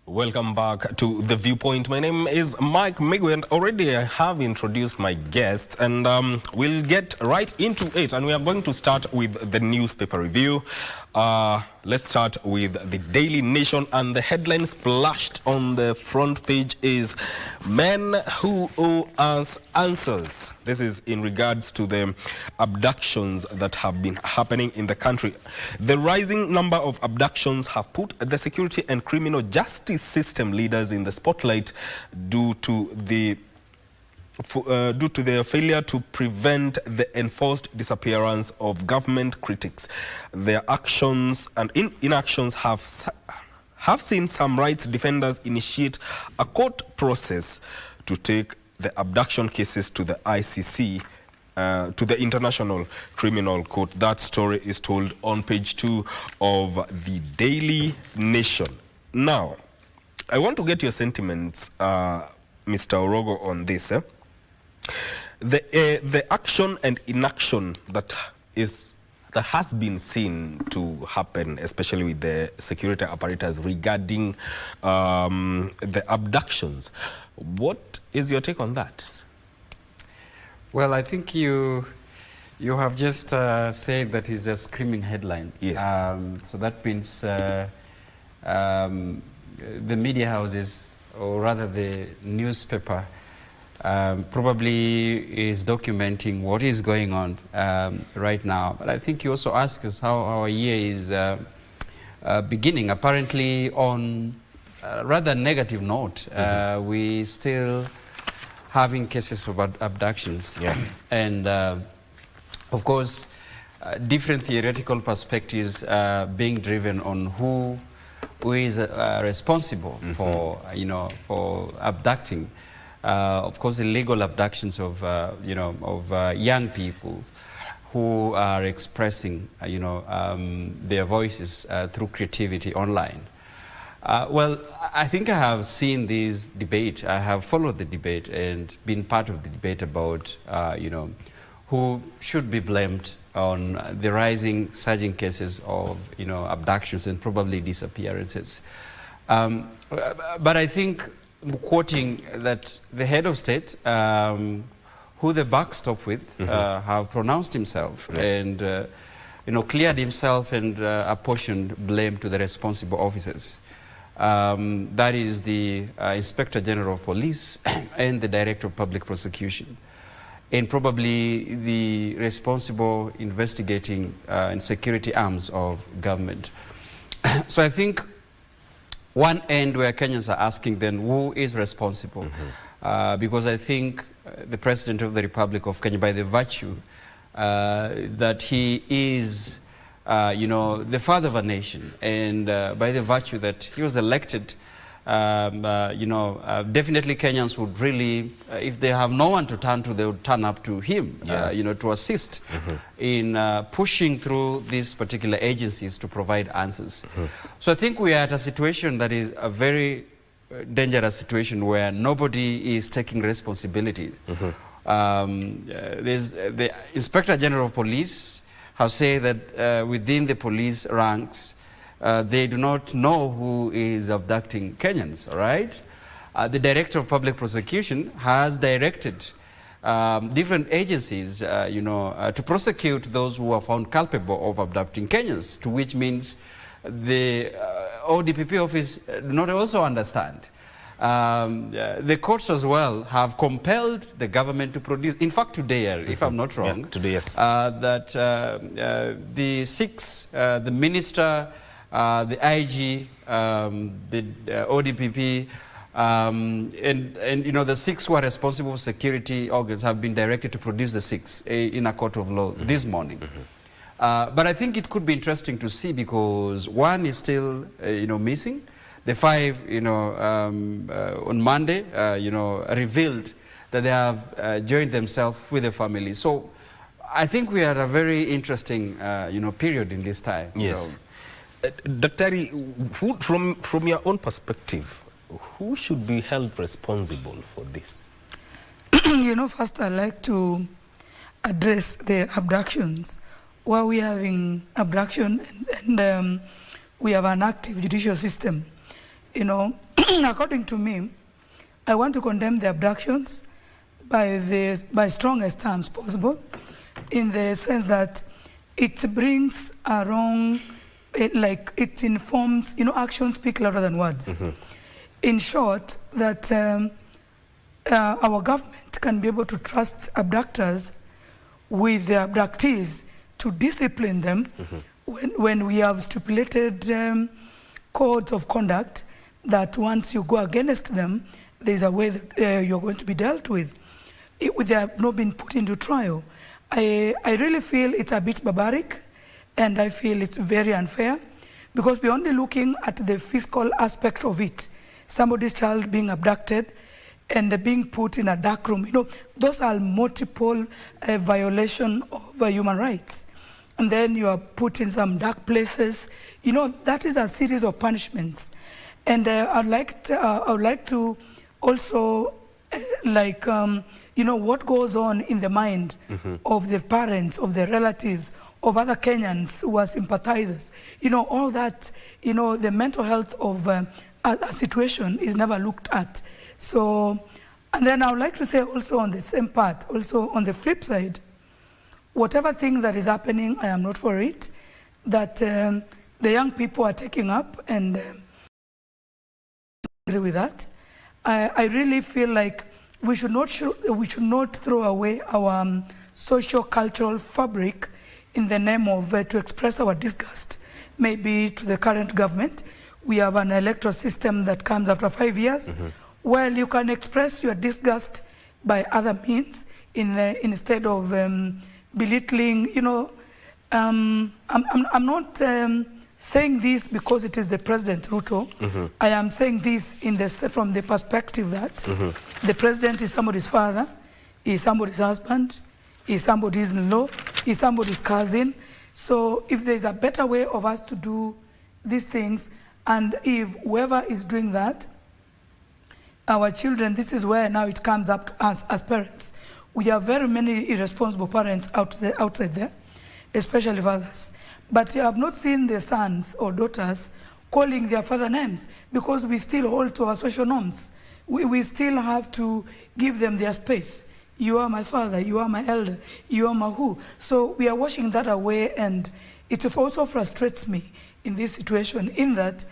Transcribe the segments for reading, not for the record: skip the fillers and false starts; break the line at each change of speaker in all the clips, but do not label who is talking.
Welcome back to The Viewpoint. My name is Mike Migwe, and already I have introduced my guest, and we'll get right into it. And we are going to start with the newspaper review. Let's start with the Daily Nation, and the headline splashed on the front page is "Men Who Owe Us Answers." This is in regards to the abductions that have been happening in the country. The rising number of abductions have put the security and criminal justice system leaders in the spotlight due to their failure to prevent the enforced disappearance of government critics. Their actions and inactions have seen some rights defenders initiate a court process to take the abduction cases to the ICC, to the International Criminal Court. That story is told on page 2 of the Daily Nation. Now, I want to get your sentiments, Mr. Orogo, on this. The action and inaction that has been seen to happen, especially with the security apparatus regarding the abductions. What is your take on that?
Well, I think you have just said that is a screaming headline.
Yes.
So that means the media houses, or rather the newspaper, probably is documenting what is going on right now. But I think you also asked us how our year is beginning, apparently on a rather negative note. We still having cases of abductions.
Yeah.
And of course, different theoretical perspectives being driven on who is responsible for, for abducting. Of course, illegal abductions of, young people who are expressing, their voices through creativity online. Well, I think I have seen this debate. I have followed the debate and been part of the debate about, who should be blamed on the rising, surging cases of, abductions and probably disappearances. But I think, quoting that the head of state, who the buck stopped with, have pronounced himself and, cleared himself and apportioned blame to the responsible officers. That is the Inspector General of Police and the Director of Public Prosecution, and probably the responsible investigating and security arms of government. So I think one end where Kenyans are asking then who is responsible, because I think the President of the Republic of Kenya, by the virtue that he is the father of a nation, and by the virtue that he was elected, definitely Kenyans would really, if they have no one to turn to, they would turn up to him, to assist in pushing through these particular agencies to provide answers. So I think we are at a situation that is a very dangerous situation where nobody is taking responsibility. There's the Inspector General of Police have said that within the police ranks, they do not know who is abducting Kenyans, all right? The Director of Public Prosecution has directed different agencies, to prosecute those who are found culpable of abducting Kenyans, to which means the ODPP office do not also understand. The courts as well have compelled the government to produce, in fact today, if I'm not wrong,
today, yes.
That the six, the minister, the IG, the ODPP, and the six who are responsible for security organs have been directed to produce the six in a court of law this morning. But I think it could be interesting to see, because one is still, missing. The five, on Monday, revealed that they have joined themselves with the family. So I think we are at a very interesting, period in this time.
Yes. Daktari, from your own perspective, who should be held responsible for this?
First I'd like to address the abductions. While we are having abduction and we have an active judicial system, according to me, I want to condemn the abductions by strongest terms possible, in the sense that it brings a wrong, it informs, actions speak louder than words. In short, that our government can be able to trust abductors with the abductees to discipline them when we have stipulated codes of conduct that once you go against them, there's a way that you're going to be dealt with. They have not been put into trial. I really feel it's a bit barbaric, and I feel it's very unfair, because we're only looking at the physical aspect of it. Somebody's child being abducted and being put in a dark room. Those are multiple violations of human rights. And then you are put in some dark places. That is a series of punishments. And I would like to also, what goes on in the mind of the parents, of the relatives, of other Kenyans who are sympathizers. All that, the mental health of a situation is never looked at. So, and then I would like to say also on the same part, also on the flip side, whatever thing that is happening, I am not for it, that the young people are taking up, and I agree with that. I really feel like we should not throw away our socio-cultural fabric in the name of to express our disgust, maybe to the current government. We have an electoral system that comes after 5 years. Well, you can express your disgust by other means instead of belittling. I'm not saying this because it is the President Ruto. I am saying this from the perspective that the president is somebody's father, is somebody's husband, is somebody's in-law, is somebody's cousin. So if there's a better way of us to do these things, and if whoever is doing that, our children, this is where now it comes up to us as parents. We have very many irresponsible parents outside there, especially fathers. But you have not seen their sons or daughters calling their father names, because we still hold to our social norms. We still have to give them their space. You are my father, you are my elder, you are my who. So we are washing that away, and it also frustrates me in this situation, in that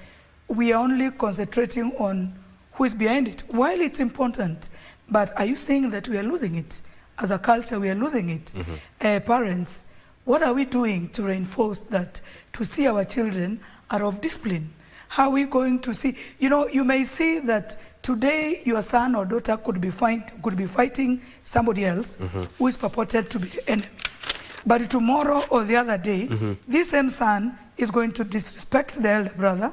we are only concentrating on who is behind it. While it's important, but are you saying that we are losing it? As a culture, we are losing it. Parents, what are we doing to reinforce that, to see our children are of discipline? How are we going to see, you may see that today your son or daughter could be fighting somebody else who is purported to be the enemy. But tomorrow or the other day, this same son is going to disrespect the elder brother,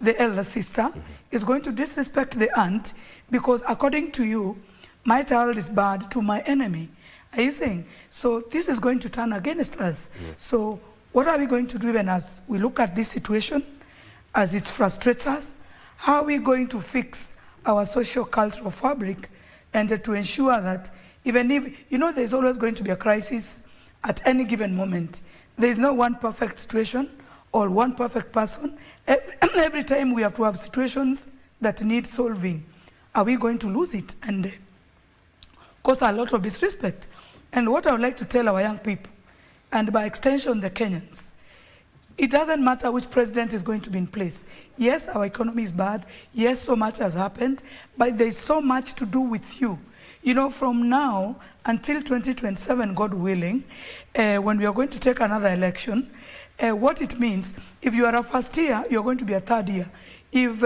the elder sister, is going to disrespect the aunt, because according to you, my child is bad to my enemy. Are you saying? So this is going to turn against us. So what are we going to do even as we look at this situation, as it frustrates us? How are we going to fix our social cultural fabric, and to ensure that even if, there's always going to be a crisis at any given moment. There's no one perfect situation or one perfect person. Every time we have to have situations that need solving. Are we going to lose it and cause a lot of disrespect? And what I would like to tell our young people, and by extension the Kenyans, it doesn't matter which president is going to be in place. Yes, our economy is bad. Yes, so much has happened, but there's so much to do with you. From now until 2027, God willing, when we are going to take another election, what it means, if you are a first year, you're going to be a third year. If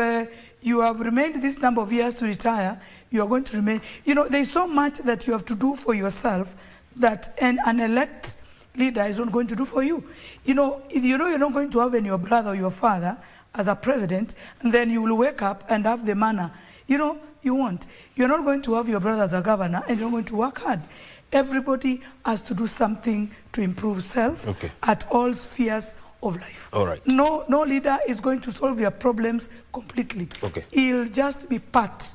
you have remained this number of years to retire, you are going to remain. There's so much that you have to do for yourself that an elect leader is not going to do for you. You're not going to have your brother or your father as a president, and then you will wake up and have the manner. You won't. You're not going to have your brother as a governor, and you're going to work hard. Everybody has to do something to improve self at all spheres of life.
All right.
No leader is going to solve your problems completely. He'll just be part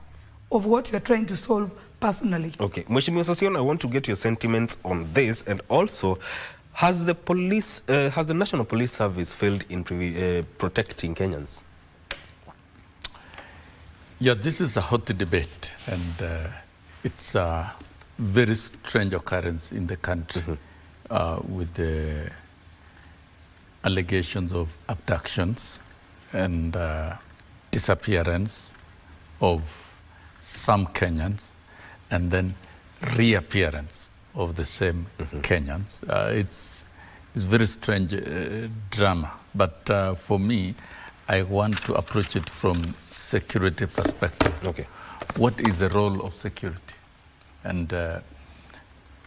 of what you're trying to solve personally. Okay.
Mheshimiwa Sossion, I want to get your sentiments on this, and also, has the National Police Service failed in protecting Kenyans?
Yeah, this is a hot debate, and it's a very strange occurrence in the country with the allegations of abductions and disappearance of some Kenyans, and then reappearance of the same Kenyans. It's very strange drama, but for me, I want to approach it from security perspective.
Okay.
What is the role of security? And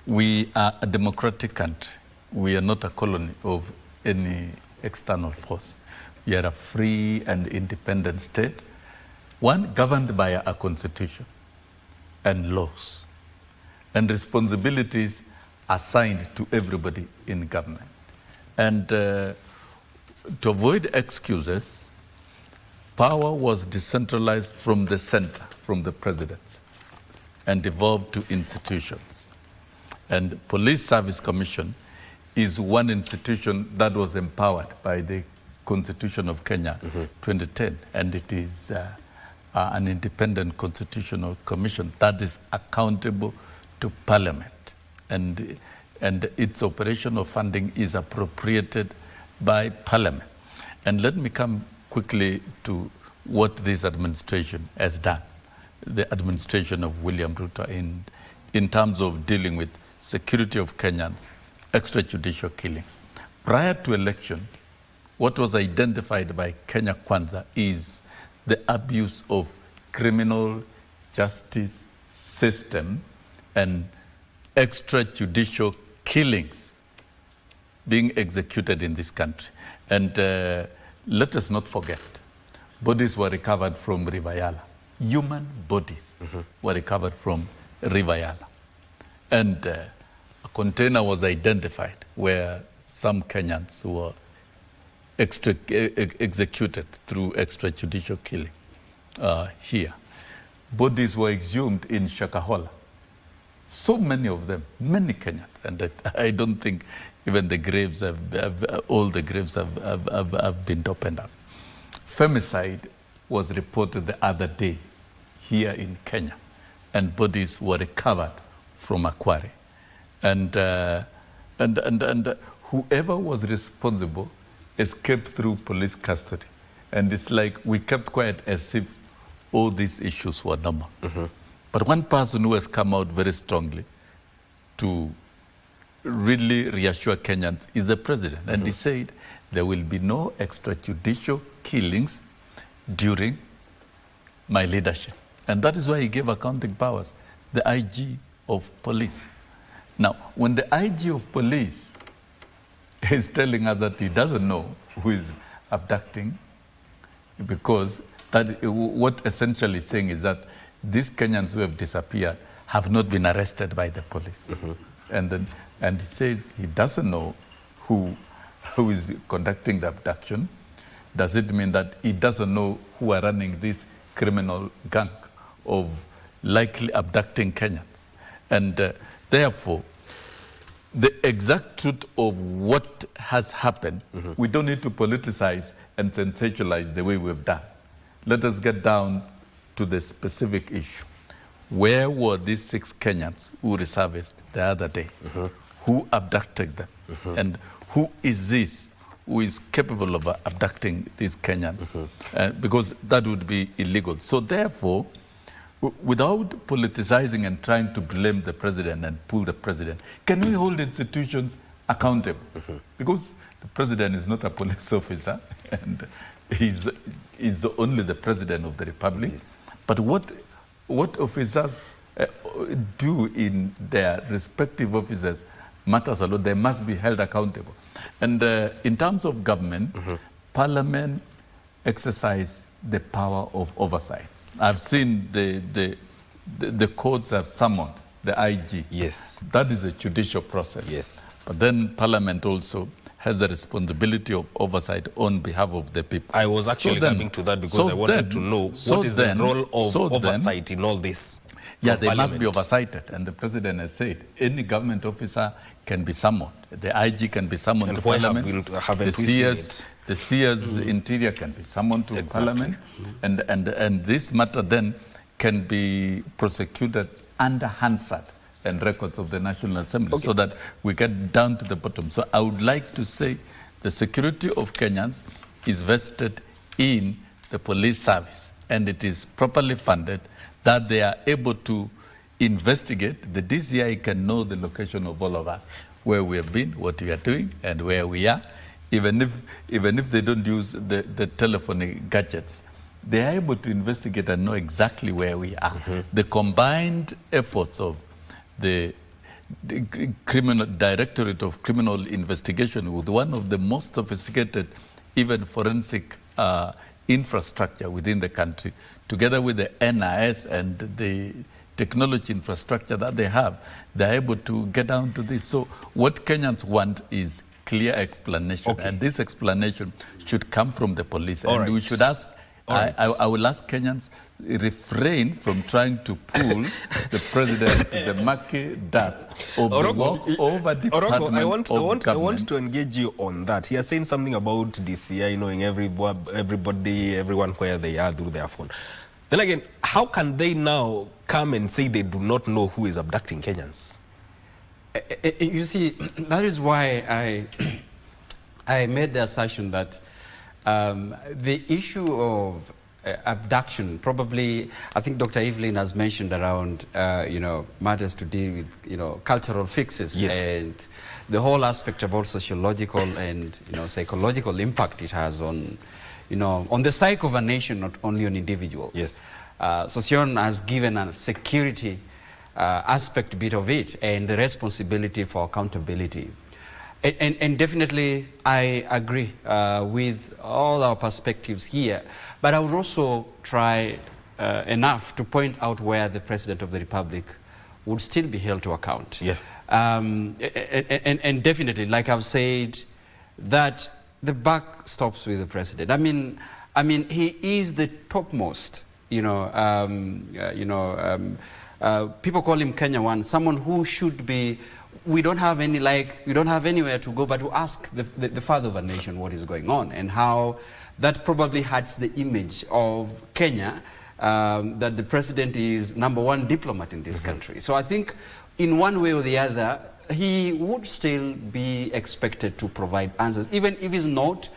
we are a democratic country. We are not a colony of any external force. We are a free and independent state, one governed by a constitution and laws, and responsibilities assigned to everybody in government. And to avoid excuses, power was decentralized from the center, from the presidency, and devolved to institutions. And Police Service Commission is one institution that was empowered by the Constitution of Kenya 2010, and it is an independent constitutional commission that is accountable to Parliament, and its operational funding is appropriated by Parliament. And let me come quickly to what this administration has done, the administration of William Ruto in terms of dealing with security of Kenyans, extrajudicial killings. Prior to election, what was identified by Kenya Kwanza is the abuse of criminal justice system and extrajudicial killings being executed in this country. And let us not forget, bodies were recovered from River Yala. Human bodies were recovered from River Yala. And a container was identified where some Kenyans were executed through extrajudicial killing here. Bodies were exhumed in Shakahola. So many of them, many Kenyans, and I don't think even the graves all the graves have been opened up. Femicide was reported the other day here in Kenya, and bodies were recovered from a quarry. And whoever was responsible escaped through police custody. And it's like we kept quiet as if all these issues were normal. But one person who has come out very strongly to really reassure Kenyans is the president. And he said there will be no extrajudicial killings during my leadership. And that is why he gave accounting powers, the IG of police. Now, when the IG of police is telling us that he doesn't know who is abducting, because that what essentially saying is that these Kenyans who have disappeared have not been arrested by the police. And he says he doesn't know who is conducting the abduction. Does it mean that he doesn't know who are running this criminal gang of likely abducting Kenyans? And therefore, the exact truth of what has happened, we don't need to politicize and sensationalize the way we've done. Let us get down to the specific issue. Where were these 6 Kenyans who resurfaced the other day? Who abducted them? And who is this who is capable of abducting these Kenyans? Because that would be illegal. So therefore, without politicizing and trying to blame the president and pull the president, can we hold institutions accountable? Because the president is not a police officer, and he's only the president of the republic. But what officers do in their respective offices matters a lot. They must be held accountable. And in terms of government, Parliament exercise the power of oversight. I've seen the courts have summoned the IG.
Yes.
That is a judicial process.
Yes.
But then Parliament also has the responsibility of oversight on behalf of the people.
I was actually coming to that because I wanted to know what is the role of oversight in all this.
Yeah, they must be
Parliament.
oversighted. And the president has said any government officer can be summoned. The IG can be summoned
And
to
why
Parliament.
haven't we seen it?
The CS Interior can be summoned to Parliament. And this matter then can be prosecuted under Hansard and records of the National Assembly so that we get down to the bottom. So I would like to say the security of Kenyans is vested in the police service, and it is properly funded, that they are able to investigate. The DCI can know the location of all of us, where we have been, what we are doing, and where we are. Even if they don't use the telephonic gadgets, they are able to investigate and know exactly where we are. The combined efforts of the criminal Directorate of Criminal Investigation with one of the most sophisticated, even forensic infrastructure within the country, together with the NIS and the technology infrastructure that they have, they're able to get down to this. So what Kenyans want is clear explanation, and this explanation should come from the police. And we should ask, I will ask Kenyans refrain from trying to pull the president to the murky depth of the work over department
I want to engage you on that. He is saying something about DCI knowing everybody, everyone where they are through their phone. Then again, how can they now come and say they do not know who is abducting Kenyans?
You see, that is why I made the assertion that the issue of abduction, probably, I think Dr. Evelyn has mentioned around, matters to deal with, cultural fixes and the whole aspect about sociological and, psychological impact it has on, on the psyche of a nation, not only on individuals.
Yes.
Sosion has given a security aspect bit of it and the responsibility for accountability. And definitely, I agree with all our perspectives here. But I would also try enough to point out where the President of the Republic would still be held to account.
Yeah.
And definitely, like I've said, that the buck stops with the President. I mean, he is the topmost. People call him Kenya One, someone who should be. We don't have anywhere to go but to ask the father of a nation what is going on, and how that probably hurts the image of Kenya, that the president is #1 diplomat in this country. So I think in one way or the other, he would still be expected to provide answers, even if he's not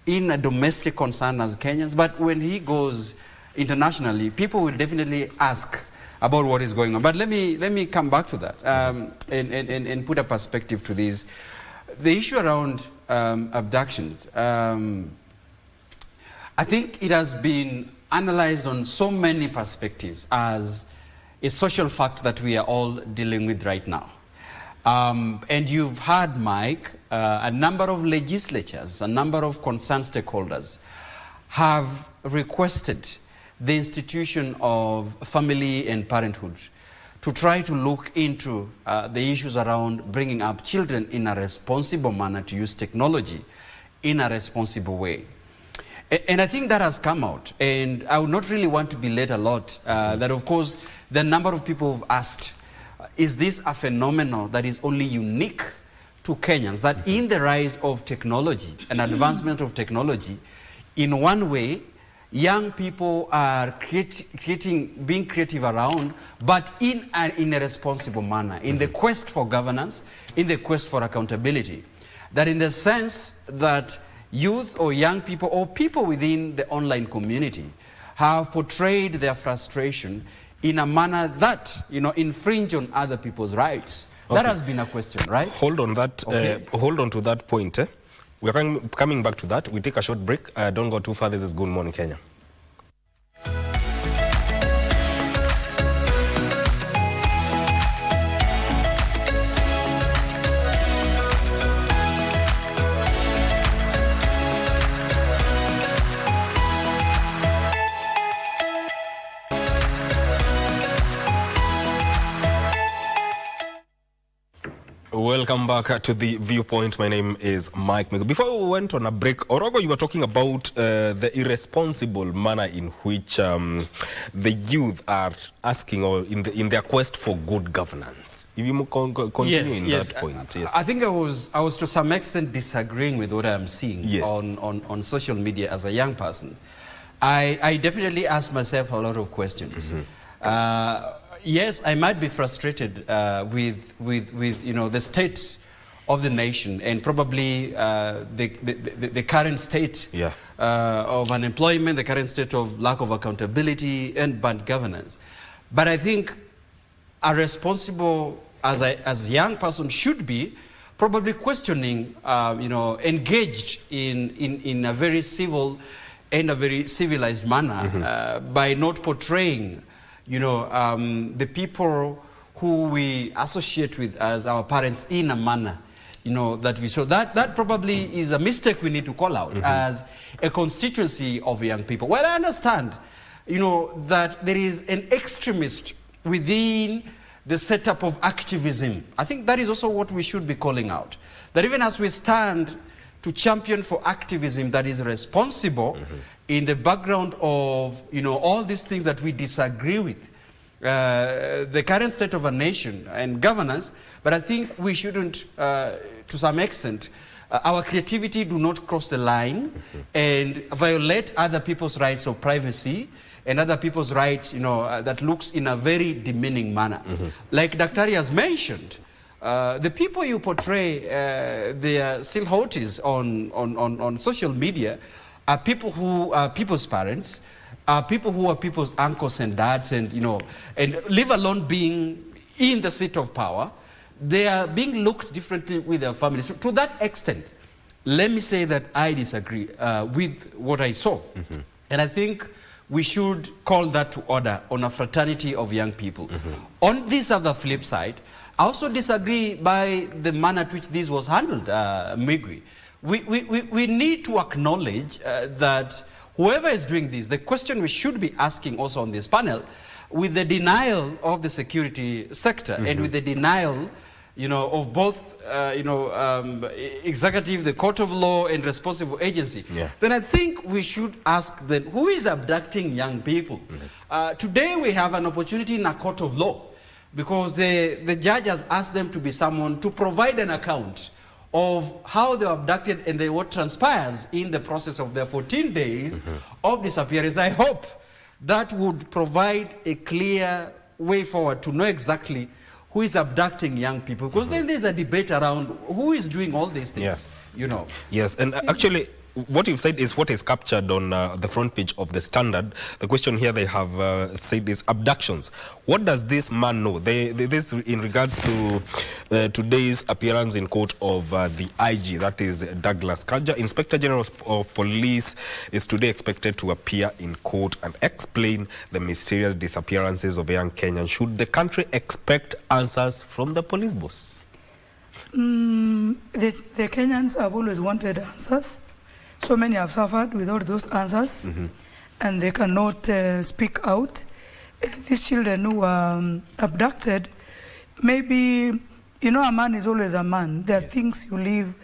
in a domestic concern as Kenyans. But when he goes internationally, people will definitely ask about what is going on. But let me come back to that and put a perspective to this. The issue around abductions, I think it has been analyzed on so many perspectives as a social fact that we are all dealing with right now. And you've heard, Mike, a number of legislatures, a number of concerned stakeholders have requested the institution of family and parenthood to try to look into the issues around bringing up children in a responsible manner, to use technology in a responsible way. And I think that has come out. And I would not really want to belate a lot that, of course, the number of people who've asked, is this a phenomenon that is only unique to Kenyans? That in the rise of technology and advancement of technology, in one way, young people are being creative around, but in a responsible manner, in the quest for governance, in the quest for accountability. That in the sense that youth or young people or people within the online community have portrayed their frustration in a manner that, infringe on other people's rights. That has been a question, right?
Hold on that. Hold on to that point. We're coming back to that. We take a short break. Don't go too far. This is Good Morning Kenya. Welcome back to The Viewpoint. My name is Mike Migo. Before we went on a break, Orogo, you were talking about the irresponsible manner in which the youth are asking, or in their quest for good governance. If you continue that point. Yes.
I think I was to some extent disagreeing with what I'm seeing on social media as a young person. I definitely ask myself a lot of questions. Yes, I might be frustrated with the state of the nation, and probably the current state of unemployment, the current state of lack of accountability and bad governance. But I think a responsible, as a young person, should be probably questioning, engaged in a very civil and a very civilized manner by not portraying the people who we associate with as our parents in a manner, that we saw. That probably is a mistake we need to call out as a constituency of young people. Well, I understand, that there is an extremist within the setup of activism. I think that is also what we should be calling out. That even as we stand to champion for activism that is responsible in the background of all these things that we disagree with, the current state of a nation and governance, but I think we shouldn't, to some extent, our creativity do not cross the line and violate other people's rights of privacy and other people's rights, that looks in a very demeaning manner. Like Daktari has mentioned, the people you portray, their silhouettes on social media, are people who are people's parents, are people who are people's uncles and dads, and live alone being in the seat of power. They are being looked differently with their families. So to that extent, let me say that I disagree with what I saw. And I think we should call that to order on a fraternity of young people. On this other flip side, I also disagree by the manner to which this was handled, Migwi. We need to acknowledge that whoever is doing this, the question we should be asking also on this panel, with the denial of the security sector and with the denial, of both, executive, the court of law, and responsible agency, then I think we should ask then, who is abducting young people? Today we have an opportunity in a court of law, because the judge has asked them to be someone to provide an account of how they were abducted and what transpires in the process of their 14 days of disappearance. I hope that would provide a clear way forward to know exactly who is abducting young people, because then there's a debate around who is doing all these things,
Yes, and actually, what you've said is what is captured on the front page of the Standard. The question here they have said is abductions. What does this man know? This in regards to today's appearance in court of the IG, that is Douglas Kanja. Inspector General of Police is today expected to appear in court and explain the mysterious disappearances of young Kenyans. Should the country expect answers from the police boss?
The Kenyans have always wanted answers. So many have suffered without those answers, and they cannot speak out. These children who are abducted, maybe, a man is always a man. There are things you leave,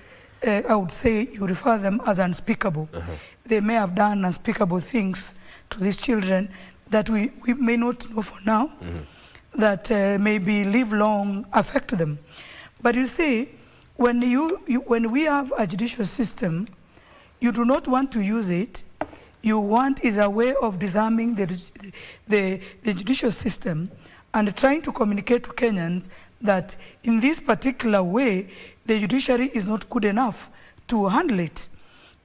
I would say you refer them as unspeakable. They may have done unspeakable things to these children that we may not know for now, that maybe live long affect them. But you see, when we have a judicial system, you do not want to use it. You want is a way of disarming the judicial system and trying to communicate to Kenyans that in this particular way, the judiciary is not good enough to handle it.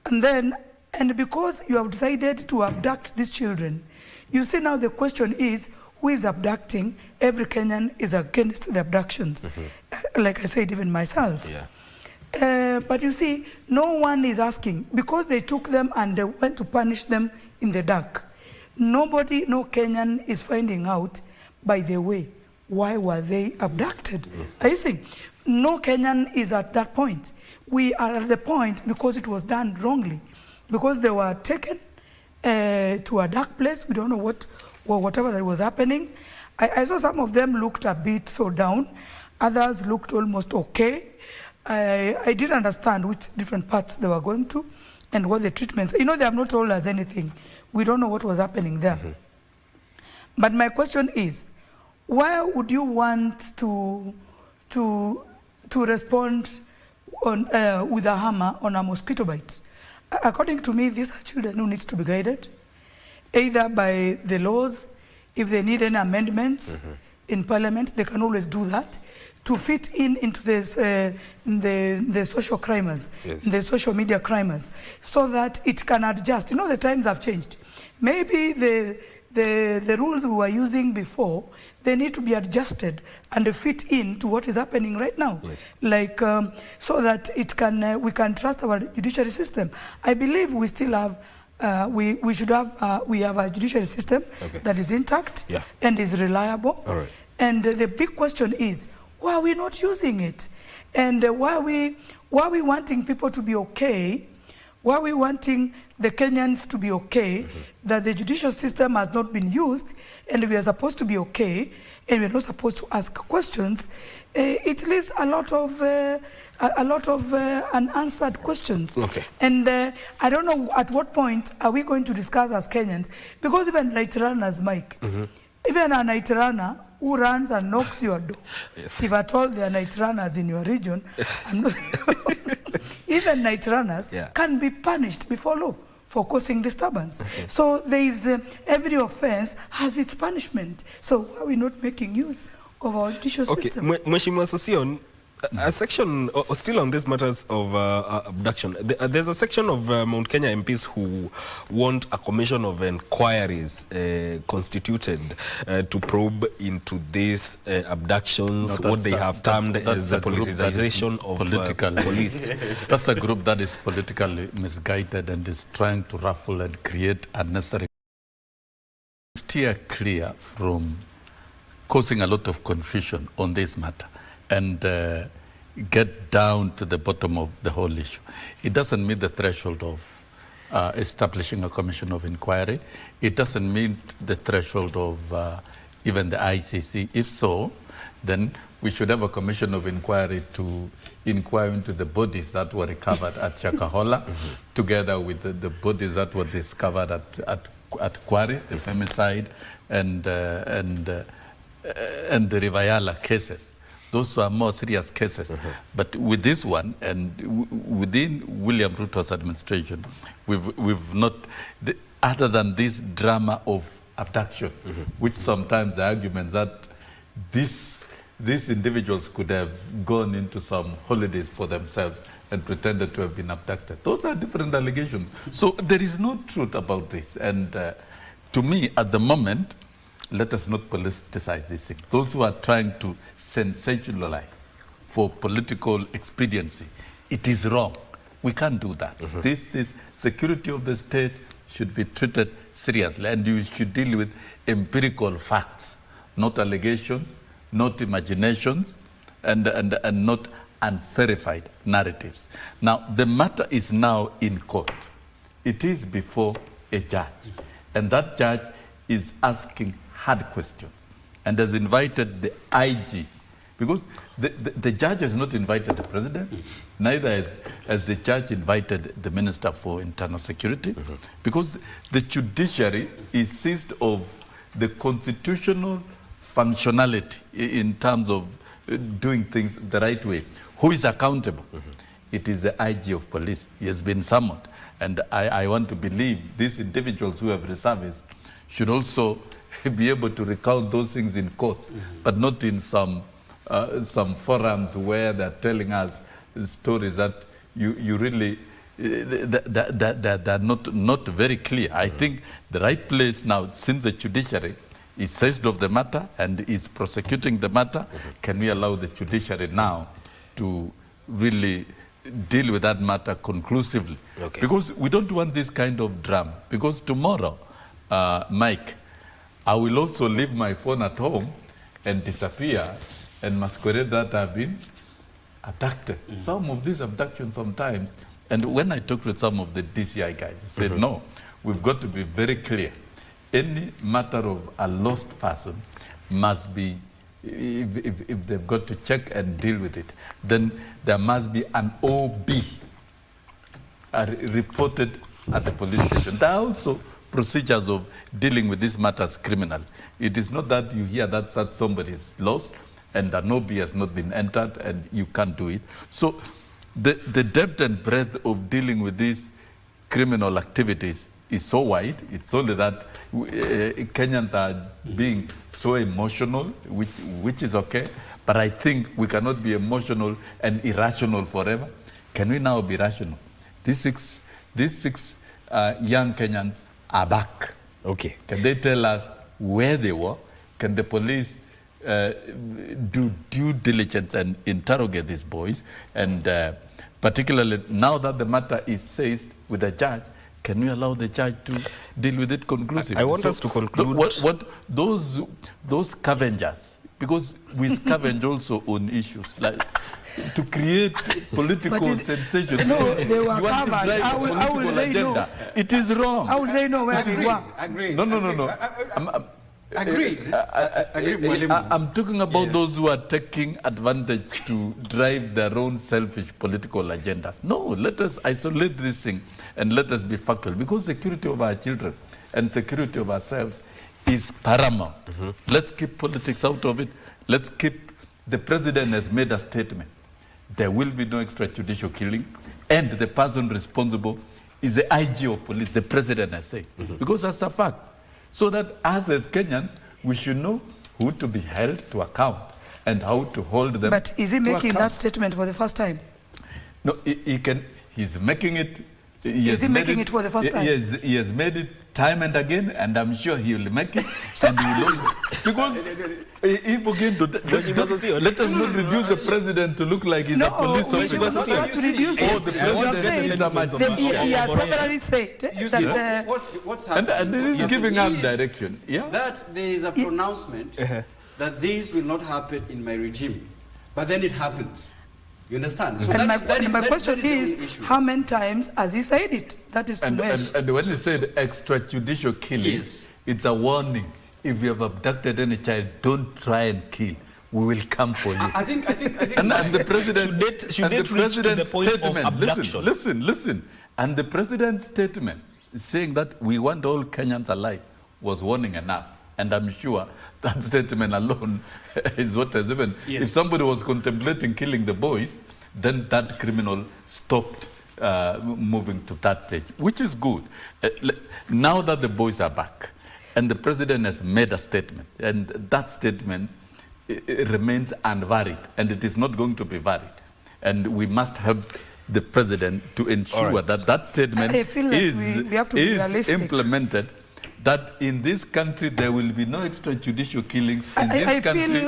And because you have decided to abduct these children, you see now the question is, who is abducting? Every Kenyan is against the abductions. Like I said, even myself. But you see, no one is asking, because they took them and they went to punish them in the dark. No Kenyan is finding out, by the way, why were they abducted? Are you saying? No Kenyan is at that point. We are at the point because it was done wrongly, because they were taken to a dark place. We don't know whatever that was happening. I saw some of them looked a bit so down. Others looked almost okay. I didn't understand which different parts they were going to and what the treatments. You know, they have not told us anything. We don't know what was happening there. But my question is, why would you want to respond on, with a hammer on a mosquito bite? According to me, these are children who need to be guided, either by the laws. If they need any amendments in Parliament, they can always do that to fit into this, the social crimers, the social media crimers, so that it can adjust. You know, the times have changed. Maybe the rules we were using before, they need to be adjusted and fit in to what is happening right now. Like, so that it can, we can trust our judiciary system. I believe we still have, we should have, we have a judiciary system that is intact and is reliable. And the big question is, why are we not using it? And why are we wanting people to be okay? Why are we wanting the Kenyans to be okay that the judicial system has not been used and we are supposed to be okay and we're not supposed to ask questions? It leaves a lot of unanswered questions. And I don't know at what point are we going to discuss as Kenyans, because even night runners, Mike, even a night runner who runs and knocks your door, if at all there are night runners in your region, I'm not even night runners can be punished before law for causing disturbance. So there is, every offense has its punishment. So why are we not making use of our judicial system?
Mheshimiwa Sosion, a section, still on these matters of abduction, there's a section of Mount Kenya MPs who want a commission of inquiries constituted to probe into these abductions, what they have termed as the politicization of police.
That's a group that is politically misguided and is trying to ruffle and create unnecessary. Steer clear from causing a lot of confusion on this matter and get down to the bottom of the whole issue. It doesn't meet the threshold of establishing a commission of inquiry. It doesn't meet the threshold of even the ICC. If so, then we should have a commission of inquiry to inquire into the bodies that were recovered at Chakahola, together with the bodies that were discovered at Kware, the femicide, and the Rivayala cases. Those were more serious cases. But with this one, and within William Ruto's administration, we've not, other than this drama of abduction, which sometimes the argument that these individuals could have gone into some holidays for themselves and pretended to have been abducted. Those are different allegations. So there is no truth about this. And to me, at the moment, let us not politicize this thing. Those who are trying to sensationalize for political expediency, it is wrong. We can't do that. This is security of the state should be treated seriously, and you should deal with empirical facts, not allegations, not imaginations, and not unverified narratives. Now, the matter is now in court. It is before a judge, and that judge is asking hard questions and has invited the IG, because the judge has not invited the president, neither has the judge invited the Minister for Internal Security, because the judiciary is seized of the constitutional functionality in terms of doing things the right way. Who is accountable? It is the IG of police. He has been summoned. And I want to believe these individuals who have reservists should also be able to recount those things in court, but not in some forums where they're telling us stories that you really, that are not very clear. I think the right place now, since the judiciary is seized of the matter and is prosecuting the matter, can we allow the judiciary now to really deal with that matter conclusively? Because we don't want this kind of drama. Because tomorrow, Mike, I will also leave my phone at home and disappear and masquerade that I've been abducted. Some of these abductions sometimes, and when I talked with some of the DCI guys, they said, no, we've got to be very clear. Any matter of a lost person must be if they've got to check and deal with it, then there must be an OB reported at the police station. There are also procedures of dealing with these matters criminally. It is not that you hear that somebody is lost and an OB has not been entered and you can't do it. So the depth and breadth of dealing with these criminal activities is so wide. It's only that Kenyans are being so emotional, which is okay. But I think we cannot be emotional and irrational forever. Can we now be rational? These six young Kenyans are back.
Okay.
Can they tell us where they were? Can the police do due diligence and interrogate these boys? And particularly now that the matter is seized with the judge, can we allow the judge to deal with it conclusively?
I want us to conclude.
What those scavengers, because we scavenge also on issues like to create political sensation.
No, they were
you want to
covered.
drive a
How will they
agenda.
know?
It is wrong.
How will they know where they were?
Agreed.
No.
Agreed.
I'm talking about those who are taking advantage to drive their own selfish political agendas. No, let us isolate this thing and let us be factual, because security of our children and security of ourselves is paramount. Let's keep politics out of it. Let's keep, the president has made a statement. There will be no extrajudicial killing, and the person responsible is the IG of police, the president has said, because that's a fact. So that us as Kenyans, we should know who to be held to account and how to hold them.
But is he making that statement for the first time?
No, he's making it.
Is he making it for the first time?
He has made it time and again, and I'm sure he will make it. And he will because if again, let us not reduce the president to look like he's a police officer.
No, we have to reduce it. He has severally said that
what's happening?
And there is giving us direction. Yeah?
That there is a pronouncement that this will not happen in my regime, but then it happens. You understand? So
and my question is, how many times has he said it? That is to measure.
And when he said extrajudicial killing, it's a warning. If you have abducted any child, don't try and kill. We will come for you.
I think
and the president
should it reach to the point of abduction?
Listen. And the president's statement saying that we want all Kenyans alive was warning enough. And I'm sure that statement alone is what has even... If somebody was contemplating killing the boys, then that criminal stopped moving to that stage, which is good. Now that the boys are back, and the president has made a statement, and that statement remains unvaried, and it is not going to be varied. And we must help the president to ensure that that statement we have to is implemented, that in this country there will be no extrajudicial killings. In this country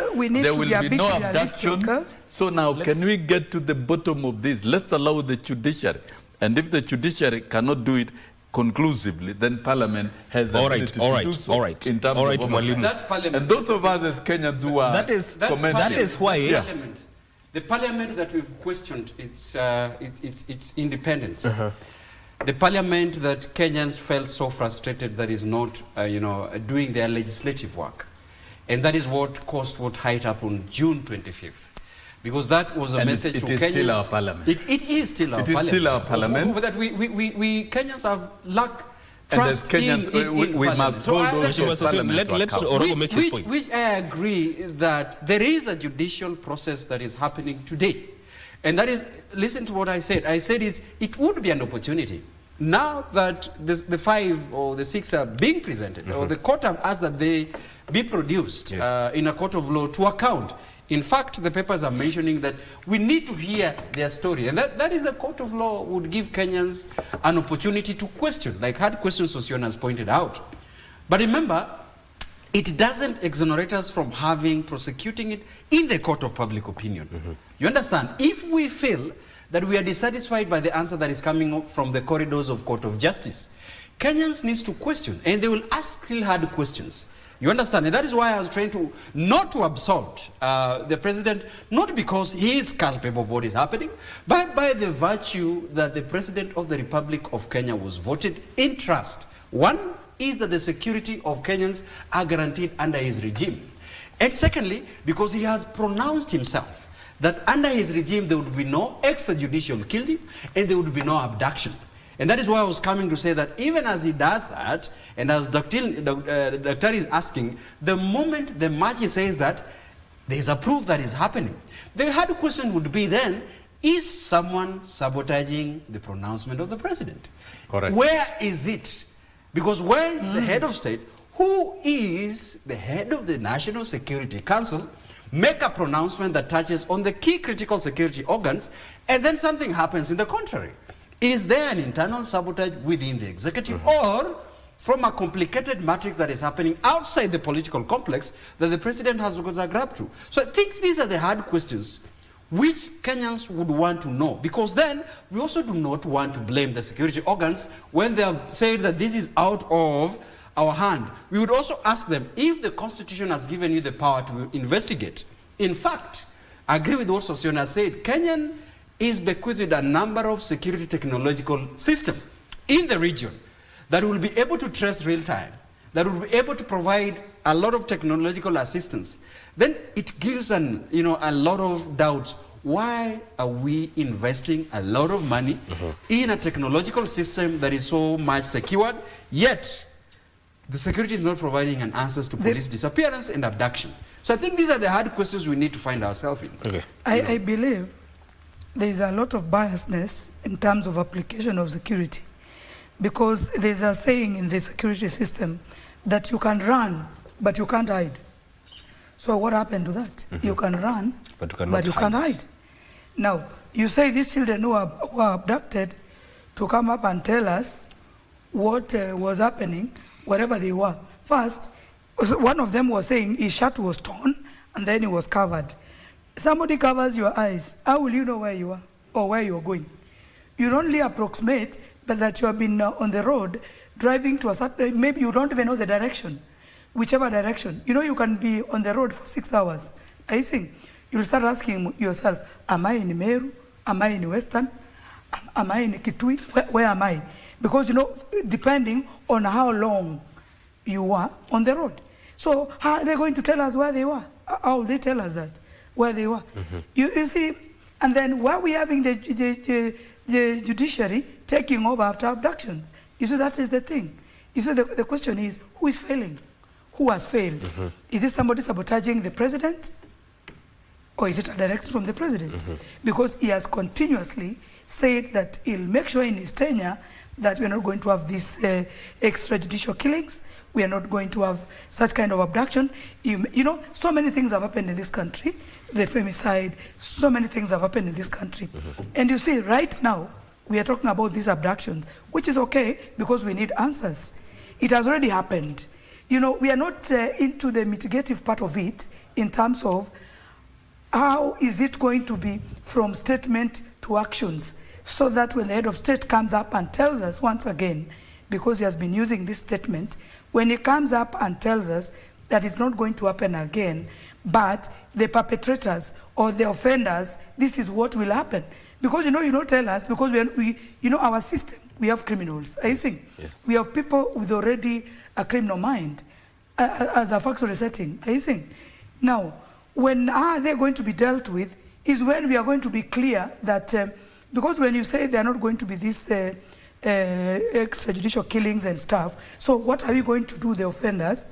there will be no abduction. So now can we get to the bottom of this? Let's allow the judiciary. And if the judiciary cannot do it conclusively, then Parliament has the ability to do so. In terms of
that Parliament,
and those of us as Kenyans who are
that is why
the Parliament that we've questioned its independence. The Parliament that Kenyans felt so frustrated that is not, doing their legislative work. And that is what caused what height up on June 25th. Because that was a message to Kenyans.
It is still our Parliament.
It is still our Parliament.
It is still our Parliament.
But that we Kenyans have lacked
and
trust
as Kenyans,
we
must hold those
which I agree that there is a judicial process that is happening today. And that is, listen to what I said. I said it would be an opportunity. Now that the 5 or the 6 are being presented, or the court have asked that they be produced in a court of law to account. In fact, the papers are mentioning that we need to hear their story. And that is the court of law would give Kenyans an opportunity to question, like hard questions Sosyon has pointed out. But remember, it doesn't exonerate us from prosecuting it in the court of public opinion. You understand? If we feel that we are dissatisfied by the answer that is coming from the corridors of Court of Justice, Kenyans need to question, and they will ask still hard questions. You understand? And that is why I was trying to not to absolve the president, not because he is culpable of what is happening, but by the virtue that the president of the Republic of Kenya was voted in trust. One is that the security of Kenyans are guaranteed under his regime. And secondly, because he has pronounced himself that under his regime there would be no extrajudicial killing and there would be no abduction. And that is why I was coming to say that even as he does that, and as Dr. is asking, the moment the Machi says that, there is a proof that is happening. The hard question would be then, is someone sabotaging the pronouncement of the president?
Correct.
Where is it? Because when the head of state, who is the head of the National Security Council, make a pronouncement that touches on the key critical security organs, and then something happens in the contrary. Is there an internal sabotage within the executive, or from a complicated matrix that is happening outside the political complex that the president has got to grab to? So I think these are the hard questions which Kenyans would want to know, because then we also do not want to blame the security organs when they have said that this is out of our hand. We would also ask them, if the Constitution has given you the power to investigate, in fact, I agree with what Sosiona said, Kenyan is bequeathed a number of security technological systems in the region that will be able to trace real time, that will be able to provide a lot of technological assistance. Then it gives a lot of doubts. Why are we investing a lot of money in a technological system that is so much secured, yet the security is not providing an answers to police disappearance and abduction? So I think these are the hard questions we need to find ourselves in.
Okay.
I believe there is a lot of biasness in terms of application of security, because there's a saying in the security system that you can run, but you can't hide. So what happened to that? You can run, but you can't hide. Now, you say these children who are abducted to come up and tell us what was happening, wherever they were. First, one of them was saying his shirt was torn and then he was covered. Somebody covers your eyes. How will you know where you are or where you're going? You only approximate, but that you have been on the road driving to a certain, maybe you don't even know the direction, whichever direction. You know, you can be on the road for 6 hours. I think you'll start asking yourself, am I in Meru? Am I in Western? Am I in Kitui? Where am I? Because, you know, depending on how long you are on the road. So how are they going to tell us where they were? How will they tell us that? Where they were? You see, and then why are we having the judiciary taking over after abduction? You see, that is the thing. You see, the question is, who is failing? Who has failed? Is this somebody sabotaging the president? Or is it a direction from the president? Because he has continuously said that he'll make sure in his tenure that we're not going to have these extrajudicial killings. We are not going to have such kind of abduction. You know, so many things have happened in this country. The femicide, so many things have happened in this country. And you see, right now, we are talking about these abductions, which is okay because we need answers. It has already happened. You know, we are not into the mitigative part of it in terms of how is it going to be from statement to actions, so that when the head of state comes up and tells us once again, because he has been using this statement, when he comes up and tells us that it's not going to happen again, but the perpetrators or the offenders, this is what will happen. Because, you know, you don't tell us, because we you know, our system, we have criminals, I think.
Yes.
We have people with already a criminal mind as a factory setting, I think. Now, when are they going to be dealt with is when we are going to be clear that, because when you say they are not going to be these extrajudicial killings and stuff, so what are you going to do, the offenders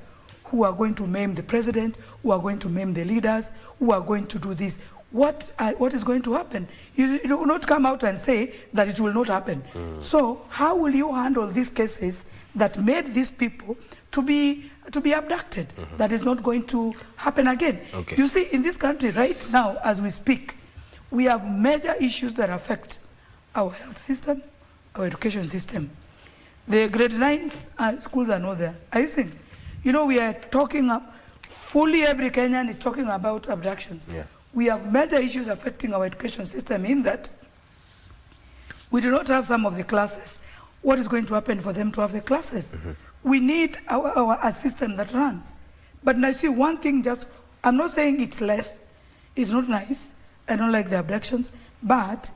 who are going to maim the president, who are going to maim the leaders, who are going to do this? What is going to happen? You do not come out and say that it will not happen. So how will you handle these cases that made these people to be abducted? That is not going to happen again.
Okay.
You see, in this country right now, as we speak, we have major issues that affect our health system, our education system. The grade 9s schools are not there. I think, you know, we are talking fully every Kenyan is talking about abductions.
Yeah.
We have major issues affecting our education system in that we do not have some of the classes. What is going to happen for them to have the classes? We need a system that runs. But now see one thing, just, I'm not saying it's less, it's not nice, I don't like the abductions, but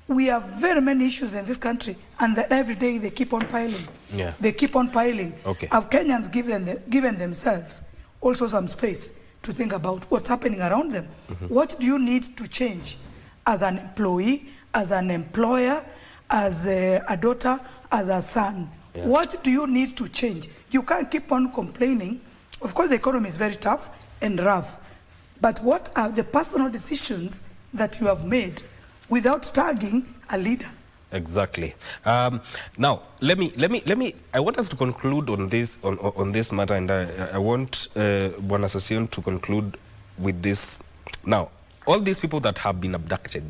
we have very many issues in this country, and that every day they keep on piling.
Yeah.
They keep on piling.
Okay.
Have Kenyans given themselves also some space to think about what's happening around them. What do you need to change as an employee, as an employer, as a daughter, as a son? Yeah. What do you need to change? You can't keep on complaining. Of course, the economy is very tough and rough. But what are the personal decisions that you have made without tagging a leader?
Exactly. Now, let me. I want us to conclude on this matter, and I want Bwana Sossion to conclude with this. Now, all these people that have been abducted,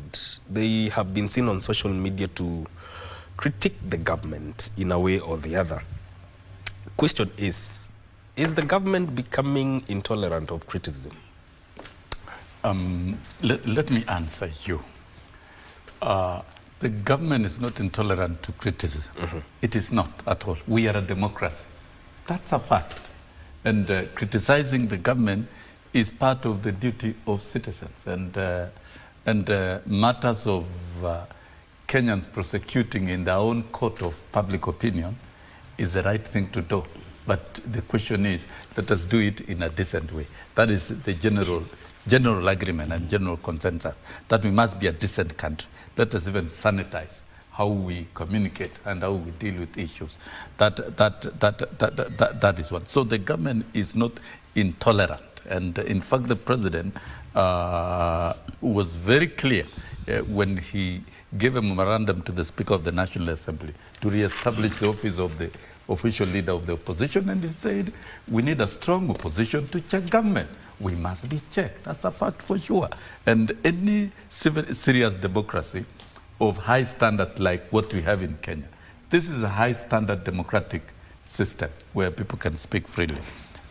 they have been seen on social media to critique the government in a way or the other. Question is the government becoming intolerant of criticism?
Let me answer you. The government is not intolerant to criticism. It is not at all. We are a democracy. That's a fact. And criticizing the government is part of the duty of citizens. And matters of Kenyans prosecuting in their own court of public opinion is the right thing to do. But the question is, let us do it in a decent way. That is the general agreement and general consensus, that we must be a decent country. Let us even sanitize how we communicate and how we deal with issues. That is one. So the government is not intolerant. And in fact, the president was very clear when he gave a memorandum to the Speaker of the National Assembly to re-establish the office of the official leader of the opposition, and he said, we need a strong opposition to check government. We must be checked. That's a fact for sure. And any serious democracy of high standards like what we have in Kenya, this is a high standard democratic system where people can speak freely.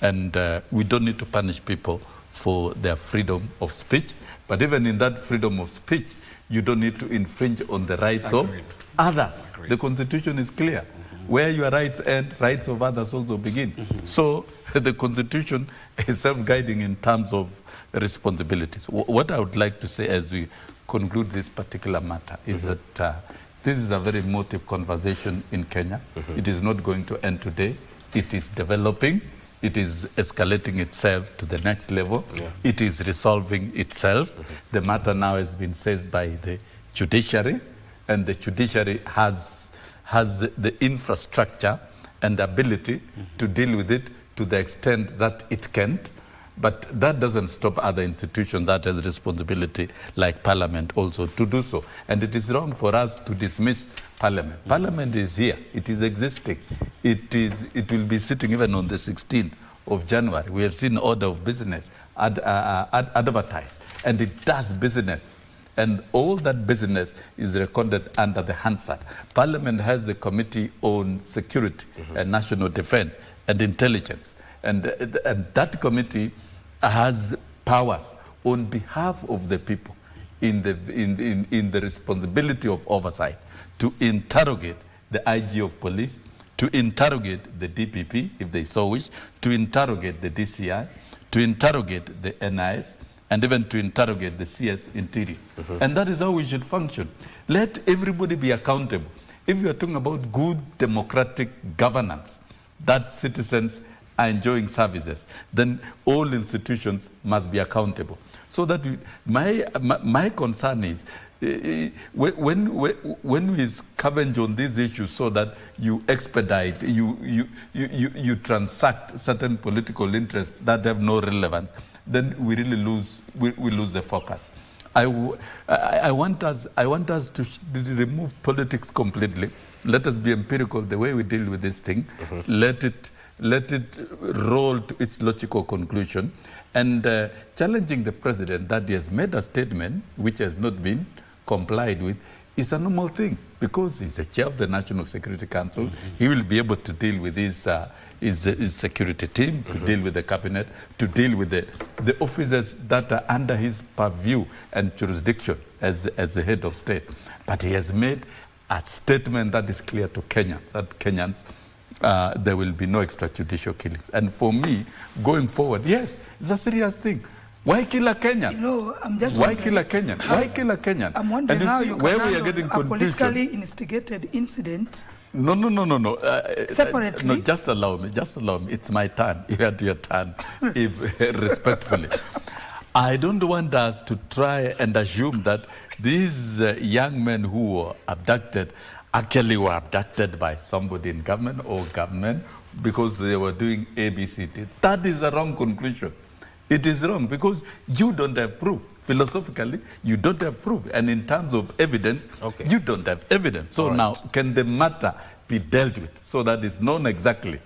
And we don't need to punish people for their freedom of speech. But even in that freedom of speech, you don't need to infringe on the rights of others. The Constitution is clear. Where your rights end, rights of others also begin. So the Constitution is self-guiding in terms of responsibilities. What I would like to say as we conclude this particular matter is that this is a very emotive conversation in Kenya. It is not going to end today. It is developing. It is escalating itself to the next level. It is resolving itself. The matter now has been seized by the judiciary, and the judiciary has the infrastructure and the ability to deal with it to the extent that it can't. But that doesn't stop other institutions that has responsibility, like Parliament, also to do so. And it is wrong for us to dismiss Parliament. Parliament is here. It is existing. It will be sitting even on the 16th of January. We have seen order of business advertised. And it does business. And all that business is recorded under the Hansard. Parliament has the Committee on Security and National Defense and Intelligence. And that committee has powers on behalf of the people in the responsibility of oversight to interrogate the IG of police, to interrogate the DPP, if they so wish, to interrogate the DCI, to interrogate the NIS, and even to interrogate the CS Interior. And that is how we should function. Let everybody be accountable. If you are talking about good democratic governance, that citizens are enjoying services, then all institutions must be accountable. So that my concern is, when we scavenge on these issues so that you expedite, you transact certain political interests that have no relevance, then we really lose the focus. I want us to remove politics completely. Let us be empirical the way we deal with this thing. Let it roll to its logical conclusion, and challenging the president that he has made a statement which has not been complied with is a normal thing, because he's the chair of the National Security Council. He will be able to deal with his security team, to deal with the cabinet, to deal with the officers that are under his purview and jurisdiction as the head of state. But he has made a statement that is clear to Kenyans, there will be no extrajudicial killings. And for me, going forward, yes, it's a serious thing. Why kill a Kenyan?
You know, I'm just
Why kill a Kenyan? Why kill a Kenyan?
I'm wondering how you can
where we are
handle
getting
a
confusion.
politically instigated incident
No.
Separately?
No, just allow me. It's my turn. You had your turn, if respectfully. I don't want us to try and assume that these young men who were abducted actually were abducted by somebody in government or government because they were doing ABCD. That is a wrong conclusion. It is wrong because you don't have proof. Philosophically, you don't have proof. And in terms of evidence, you don't have evidence. So now, can the matter be dealt with so that it's known exactly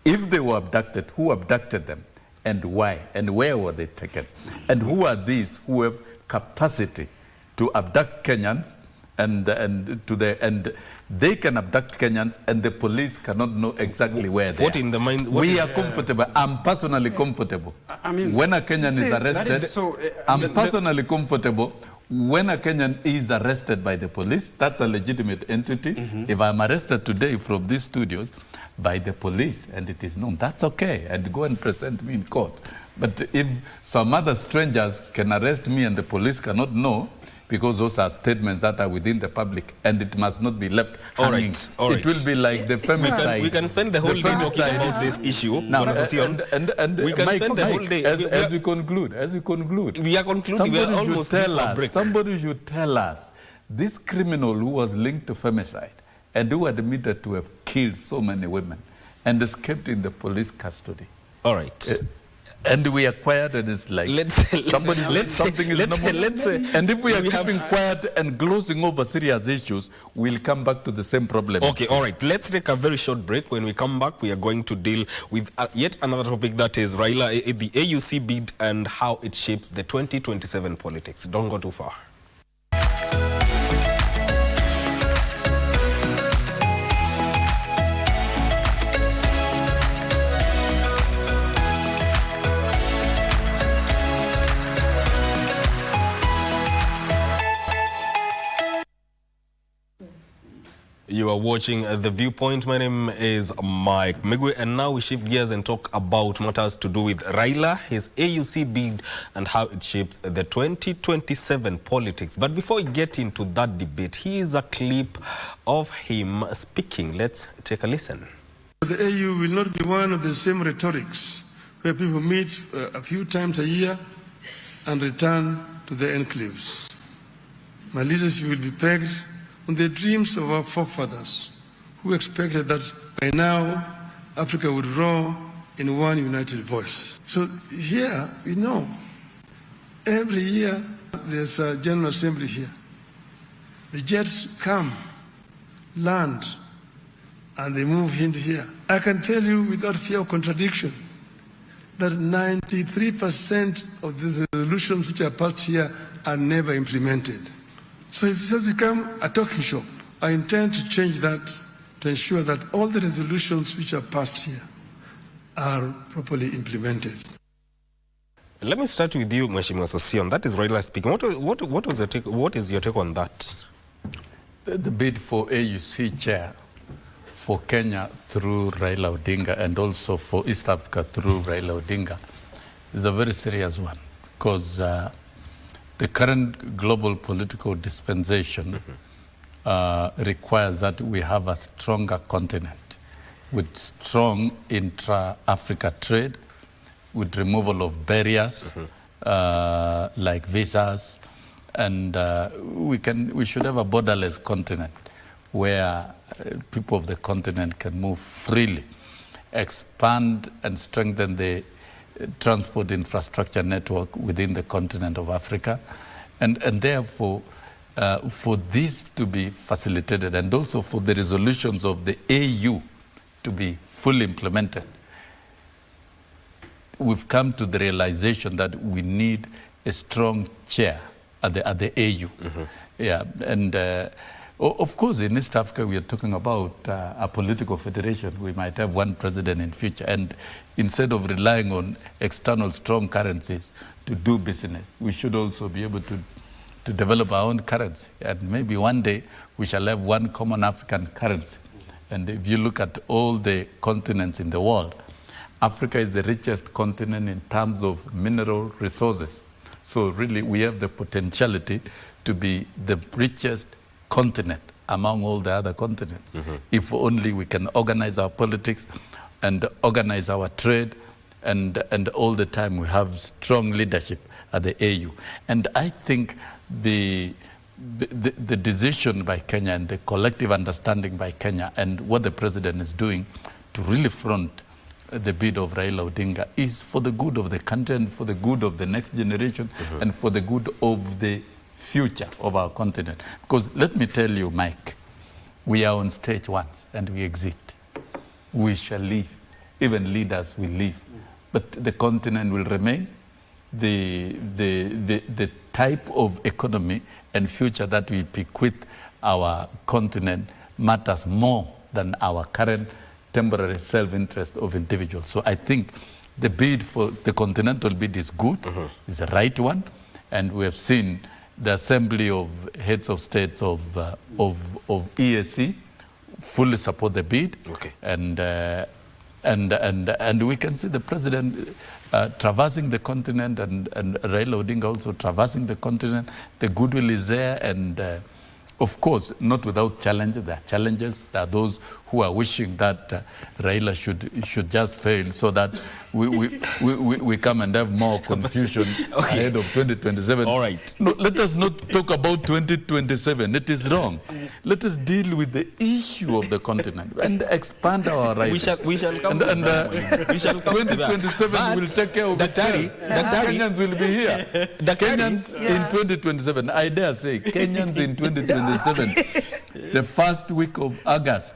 if they were abducted, who abducted them, and why, and where were they taken? And who are these who have capacity to abduct Kenyans and they can abduct Kenyans and the police cannot know exactly where they are.
In the mind?
We are comfortable. I'm personally comfortable. I mean, when a Kenyan is arrested, I'm personally comfortable. When a Kenyan is arrested by the police, that's a legitimate entity. If I'm arrested today from these studios by the police and it is known, that's okay, and go and present me in court. But if some other strangers can arrest me and the police cannot know, because those are statements that are within the public and it must not be left hanging. All right. It will be like the femicide.
We can spend the whole day talking about this issue.
Now, and
we can spend the whole day.
As we conclude.
We are concluding. We are almost break.
Somebody should tell us this criminal who was linked to femicide and who admitted to have killed so many women and escaped in the police custody.
All right.
And we are quiet, and it's like something is normal. And if we are keeping quiet and glossing over serious issues, we'll come back to the same problem.
Okay, all right. Let's take a very short break. When we come back, we are going to deal with yet another topic, that is Raila, the AUC bid and how it shapes the 2027 politics. Don't go too far. You are watching The Viewpoint. My name is Mike Migwe, and now we shift gears and talk about matters to do with Raila, his AUC bid, and how it shapes the 2027 politics. But before we get into that debate, here's a clip of him speaking. Let's take a listen.
The AU will not be one of the same rhetorics where people meet a few times a year and return to their enclaves. My leadership will be pegged on the dreams of our forefathers who expected that by now Africa would roar in one united voice. So here, we know, every year there's a General Assembly here. The jets come, land, and they move into here. I can tell you without fear of contradiction that 93% of the resolutions which are passed here are never implemented. So it has become a talking shop. I intend to change that to ensure that all the resolutions which are passed here are properly implemented.
Let me start with you, Mheshimiwa Sosion. That is Raila speaking. What is your take on that?
The bid for AUC chair for Kenya through Raila Odinga and also for East Africa through Raila Odinga is a very serious one, because the current global political dispensation requires that we have a stronger continent with strong intra-Africa trade, with removal of barriers like visas, and we should have a borderless continent where people of the continent can move freely, expand and strengthen the transport infrastructure network within the continent of Africa, and therefore for this to be facilitated and also for the resolutions of the AU to be fully implemented, we've come to the realization that we need a strong chair at the AU. Yeah, and of course, in East Africa, we are talking about a political federation. We might have one president in future. And instead of relying on external strong currencies to do business, we should also be able to develop our own currency. And maybe one day we shall have one common African currency. And if you look at all the continents in the world, Africa is the richest continent in terms of mineral resources. So really, we have the potentiality to be the richest continent among all the other continents. If only we can organize our politics and organize our trade, and all the time we have strong leadership at the AU. And I think the decision by Kenya and the collective understanding by Kenya and what the president is doing to really front the bid of Raila Odinga is for the good of the country and for the good of the next generation and for the good of the future of our continent. Because let me tell you, Mike, we are on stage once and we exit. We shall leave. Even leaders will leave. But the continent will remain. The type of economy and future that we bequeath our continent matters more than our current temporary self-interest of individuals. So I think the bid for the continental bid is good, is the right one, and we have seen the Assembly of Heads of States of EAC fully support the bid, and we can see the president traversing the continent and Raila Odinga also traversing the continent. The goodwill is there, and of course, not without challenges. There are challenges. There are those who are wishing that Raila should just fail so that we come and have more confusion ahead of 2027.
All right.
No, let us not talk about 2027. It is wrong. Let us deal with the issue of the continent and expand our rights.
We shall come to that. We shall come to that.
2027 will take care of
Daktari,
Kenyans will be here. Kenyans in 2027, I dare say, Kenyans in 2027, the first week of August,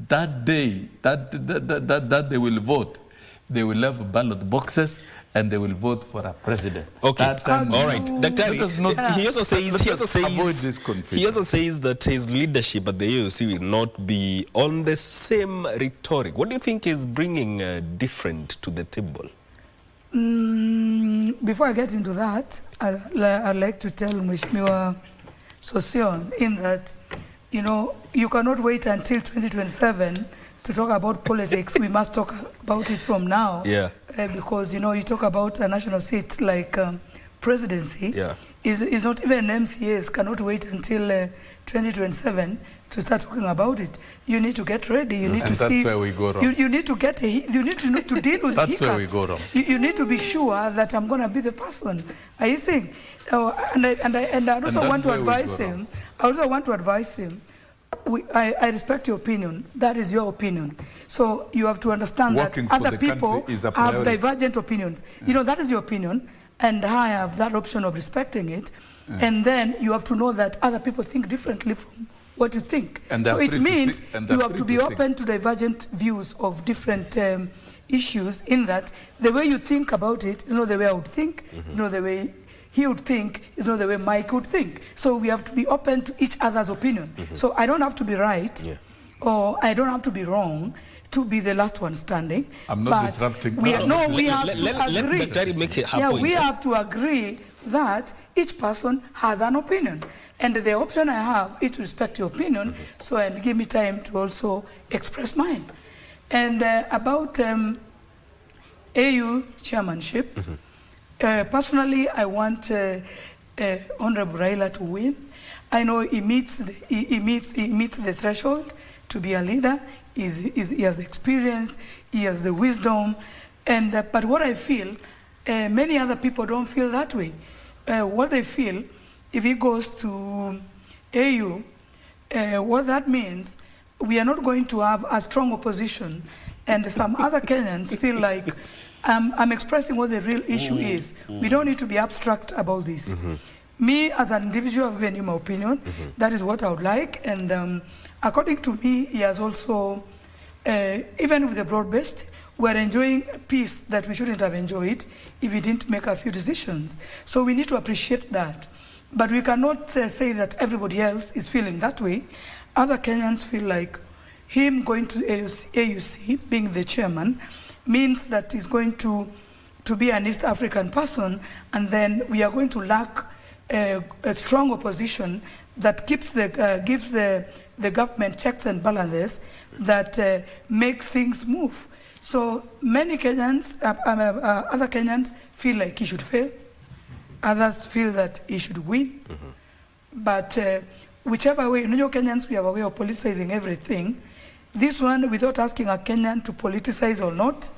that day, that they will vote, they will have ballot boxes and they will vote for a president.
Okay, all right. Daktari, he also says that his leadership at the AUC will not be on the same rhetoric. What do you think is bringing different to the table?
Before I get into that, I'd like to tell Mheshimiwa Sosion in that, you know, you cannot wait until 2027 to talk about politics. We must talk about it from now.
Yeah.
Because, you know, you talk about a national seat like presidency.
Yeah.
Is not even MCAs cannot wait until 2027 to start talking about it. You need to get ready. You need to see.
That's where we go wrong.
You need to get. You need to deal with
that's
hiccups.
Where we go wrong.
You need to be sure that I'm going to be the person. Are you seeing? And I also want to advise him. I also want to advise him. I respect your opinion. That is your opinion. So you have to understand
Working
that other people have divergent opinions. You know, that is your opinion, and I have that option of respecting it. And then you have to know that other people think differently from what you think. And so it means you have to be open to divergent views of different issues, in that the way you think about it is not the way I would think, it's not the way he would think, is not the way Mike would think. So we have to be open to each other's opinion. So I don't have to be right, or I don't have to be wrong to be the last one standing.
I'm not disrupting.
We have to agree. We have to agree that each person has an opinion. And the option I have is to respect your opinion, so and give me time to also express mine. And about AU chairmanship, personally, I want Honorable Raila to win. I know he meets the threshold to be a leader. He has the experience, he has the wisdom, and but what I feel, many other people don't feel that way. What they feel, if he goes to AU, what that means, we are not going to have a strong opposition, and some other Kenyans feel like I'm expressing what the real issue is. We don't need to be abstract about this. Me, as an individual, I've given you my opinion. That is what I would like, and according to me, he has also, even with the broad-based, we're enjoying peace that we shouldn't have enjoyed if we didn't make a few decisions. So we need to appreciate that. But we cannot say that everybody else is feeling that way. Other Kenyans feel like him going to AUC, being the chairman, means that he's going to be an East African person, and then we are going to lack a strong opposition that gives the government checks and balances that makes things move. So many Kenyans, other Kenyans feel like he should fail. Others feel that he should win. But whichever way, you know, Kenyans, we have a way of politicizing everything. This one, without asking a Kenyan to politicize or not,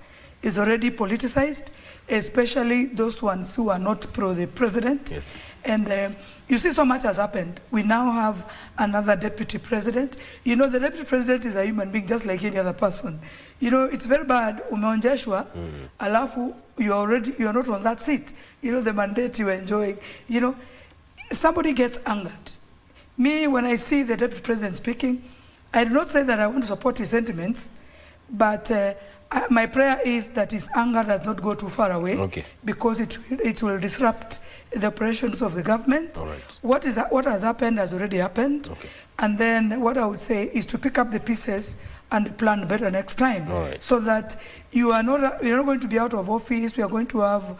is already politicized, especially those ones who are not pro the president.
Yes.
And you see, so much has happened. We now have another deputy president. You know, the deputy president is a human being just like any other person. You know, it's very bad, umeonjeshwa, alafu you're not on that seat. You know, the mandate you're enjoying. You know, somebody gets angered. Me, when I see the deputy president speaking, I do not say that I want to support his sentiments, but my prayer is that his anger does not go too far away,
okay,
because it will disrupt the operations of the government.
All right.
What has happened has already happened.
Okay.
And then what I would say is to pick up the pieces and plan better next time.
All right.
So that you're not going to be out of office. We are going to have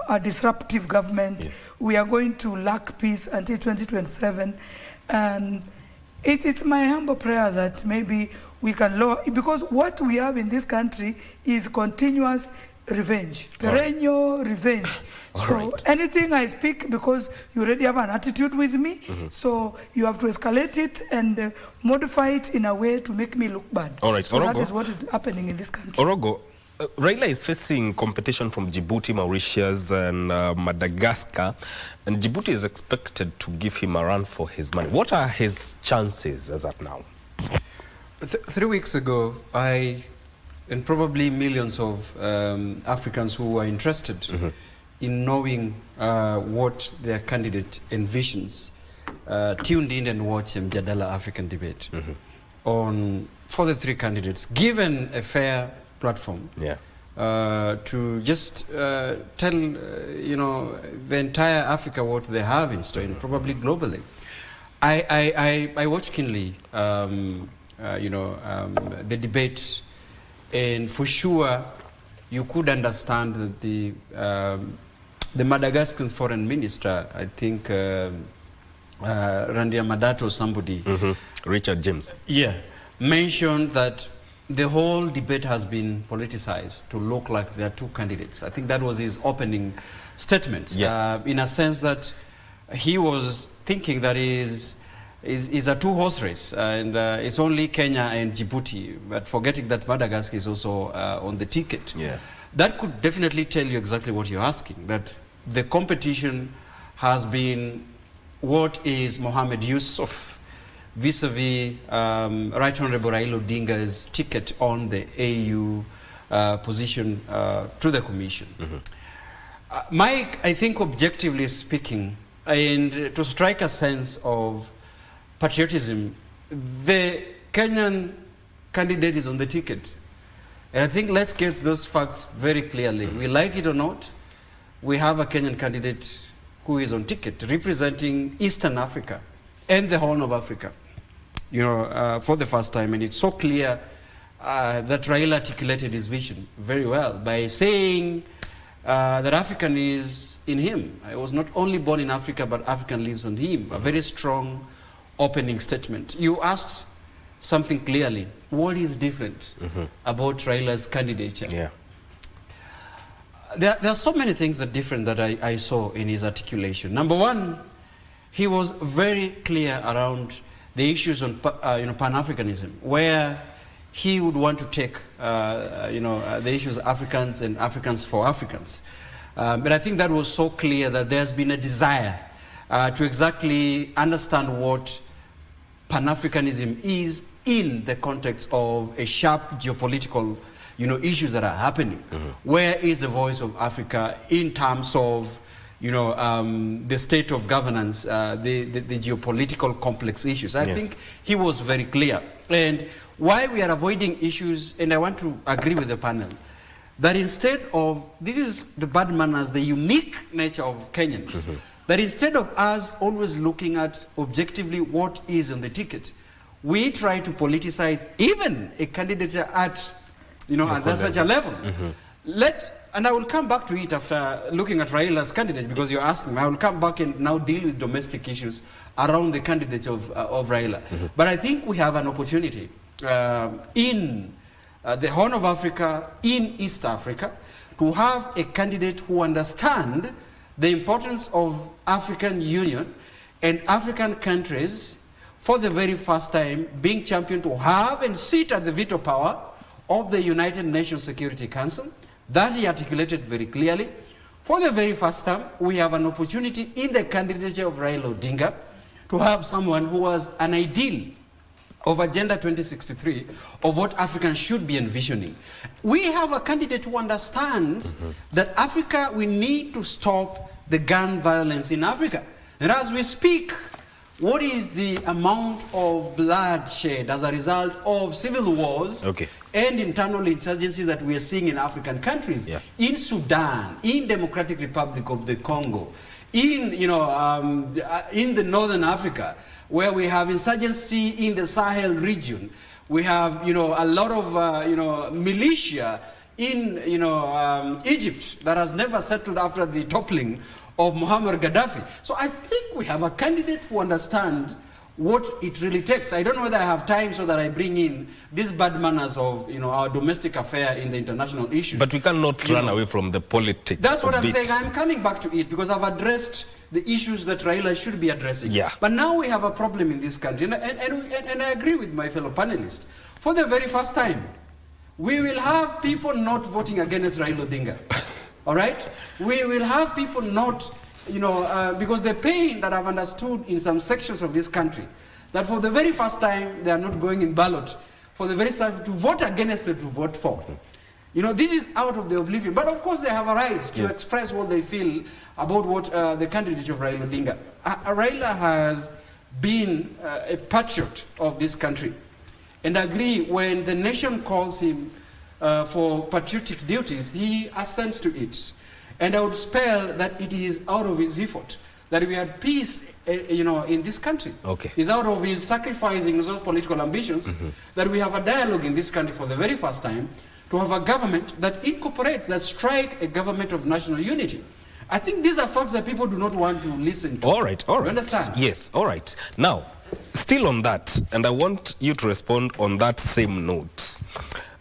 a disruptive government.
Yes.
We are going to lack peace until 2027. And it's my humble prayer that maybe we can lower, because what we have in this country is continuous revenge, perennial revenge. So anything I speak, because you already have an attitude with me, so you have to escalate it and modify it in a way to make me look bad.
All right,
so
Orogo,
that is what is happening in this country.
Orogo, Raila is facing competition from Djibouti, Mauritius, and Madagascar, and Djibouti is expected to give him a run for his money. What are his chances as at now?
3 weeks ago, and probably millions of Africans who are interested in knowing what their candidate envisions, tuned in and watched the Mjadala African debate for the three candidates, given a fair platform to just tell the entire Africa what they have in store, and probably globally. I watched keenly the debate, and for sure you could understand that the Madagascan foreign minister, I think Randia Madato or somebody,
Richard James,
mentioned that the whole debate has been politicized to look like there are two candidates. I think that was his opening statement, in a sense that he was thinking that is a two-horse race, and it's only Kenya and Djibouti, but forgetting that Madagascar is also on the ticket. That could definitely tell you exactly what you're asking, that the competition has been what is Mohamed Yusuf vis-a-vis Right Honorable Raila Odinga's ticket on the AU position to the Commission. Mike, I think objectively speaking, and to strike a sense of patriotism, the Kenyan candidate is on the ticket. And I think let's get those facts very clearly. We like it or not, we have a Kenyan candidate who is on ticket representing Eastern Africa and the Horn of Africa, for the first time. And it's so clear that Raila articulated his vision very well by saying that African is in him. I was not only born in Africa, but African lives on him. A very strong opening statement. You asked something clearly. What is different about Raila's candidature? There are so many things that are different that I saw in his articulation. Number one, he was very clear around the issues on Pan-Africanism, where he would want to take the issues of Africans and Africans for Africans. But I think that was so clear that there's been a desire to exactly understand what Pan-Africanism is in the context of a sharp geopolitical issues that are happening. Where is the voice of Africa in terms of the state of governance, the geopolitical complex issues? I think he was very clear. And why we are avoiding issues, and I want to agree with the panel, that instead of, this is the bad manners, the unique nature of Kenyans, that instead of us always looking at objectively what is on the ticket, we try to politicize even a candidate at such a level. And I will come back to it after looking at Raila's candidate, because you're asking. I will come back and now deal with domestic issues around the candidate of Raila. But I think we have an opportunity in the Horn of Africa, in East Africa, to have a candidate who understands the importance of African Union and African countries, for the very first time, being championed to have and sit at the veto power of the United Nations Security Council. That he articulated very clearly. For the very first time, we have an opportunity in the candidature of Raila Odinga to have someone who was an ideal of Agenda 2063 of what Africans should be envisioning. We have a candidate who understands that Africa, we need to stop the gun violence in Africa. And as we speak, what is the amount of bloodshed as a result of civil wars and internal insurgencies that we are seeing in African countries? In Sudan, in Democratic Republic of the Congo, in, in the Northern Africa, where we have insurgency in the Sahel region. We have, a lot of, militia in, Egypt that has never settled after the toppling of Muammar Gaddafi. So I think we have a candidate who understands what it really takes. I don't know whether I have time so that I bring in these bad manners of, our domestic affair in the international issues.
But we cannot run away from the politics.
That's what I'm saying. I'm coming back to it because I've addressed the issues that Raila should be addressing. But now we have a problem in this country, and I agree with my fellow panelists. For the very first time, we will have people not voting against Raila Odinga. All right? We will have people not, because the pain that I've understood in some sections of this country, that for the very first time, they are not going in ballot, for the very first time to vote against it, to vote for. This is out of the oblivion. But of course, they have a right to express what they feel about what the candidate of Raila Odinga. Raila has been a patriot of this country. And I agree, when the nation calls him for patriotic duties, he assents to it. And I would spell that it is out of his effort that we had peace, in this country. It's out of his sacrificing his own political ambitions that we have a dialogue in this country for the very first time to have a government that incorporates, that strike a government of national unity. I think these are facts that people do not want to listen to.
All right.
You understand?
Yes, all right. Now, still on that, and I want you to respond on that same note.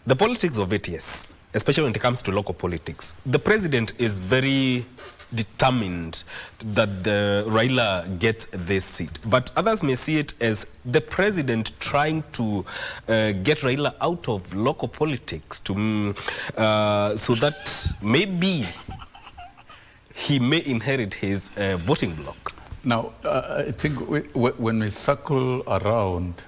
The politics of ATS, especially when it comes to local politics, the president is very determined that the Raila gets this seat. But others may see it as the president trying to get Raila out of local politics to, so that maybe he may inherit his voting bloc.
Now, I think when we circle around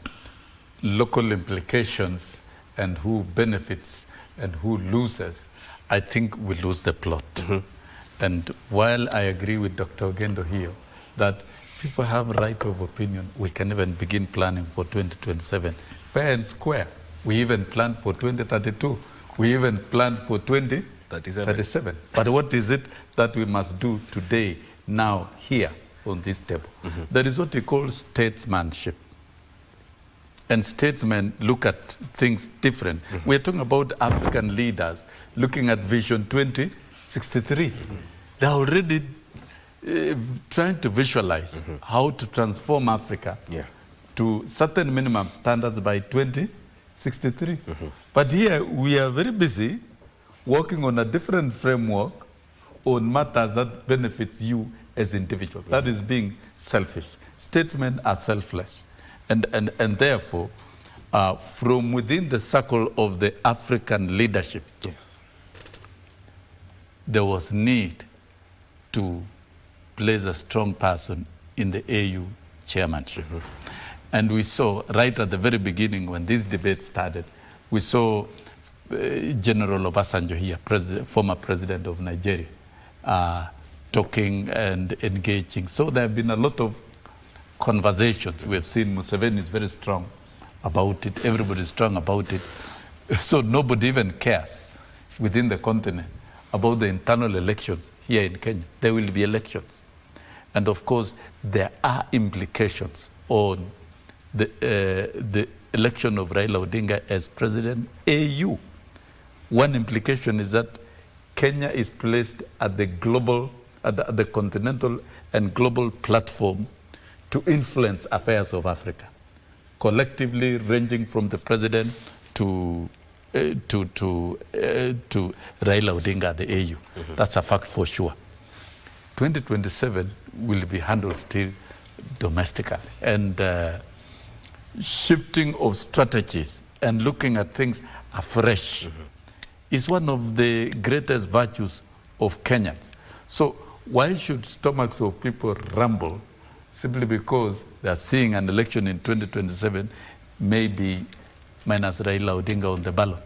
local implications and who benefits and who loses, I think we lose the plot. And while I agree with Dr. Ogendo here that people have right of opinion, we can even begin planning for 2027. Fair and square. We even planned for 2032. We even planned for 2037. But what is it that we must do today, now, here on this table? That is what we call statesmanship. And statesmen look at things different. We're talking about African leaders looking at Vision 2063. They're already trying to visualize how to transform Africa to certain minimum standards by 2063. But here we are very busy working on a different framework on matters that benefits you as individuals. That is being selfish. Statesmen are selfless. And therefore, from within the circle of the African leadership, there was need to place a strong person in the AU chairmanship. And we saw, right at the very beginning when this debate started, we saw General Obasanjo here, former president of Nigeria, talking and engaging. So there have been a lot of conversations. We have seen Museveni is very strong about it. Everybody is strong about it. So nobody even cares within the continent about the internal elections here in Kenya. There will be elections. And of course, there are implications on the election of Raila Odinga as president AU. One implication is that Kenya is placed at the global, at the continental and global platform to influence affairs of Africa, collectively ranging from the president to Raila Odinga, the AU. That's a fact for sure. 2027 will be handled still domestically. And shifting of strategies and looking at things afresh is one of the greatest virtues of Kenyans. So why should stomachs of people rumble simply because they are seeing an election in 2027 maybe minus Raila Odinga on the ballot?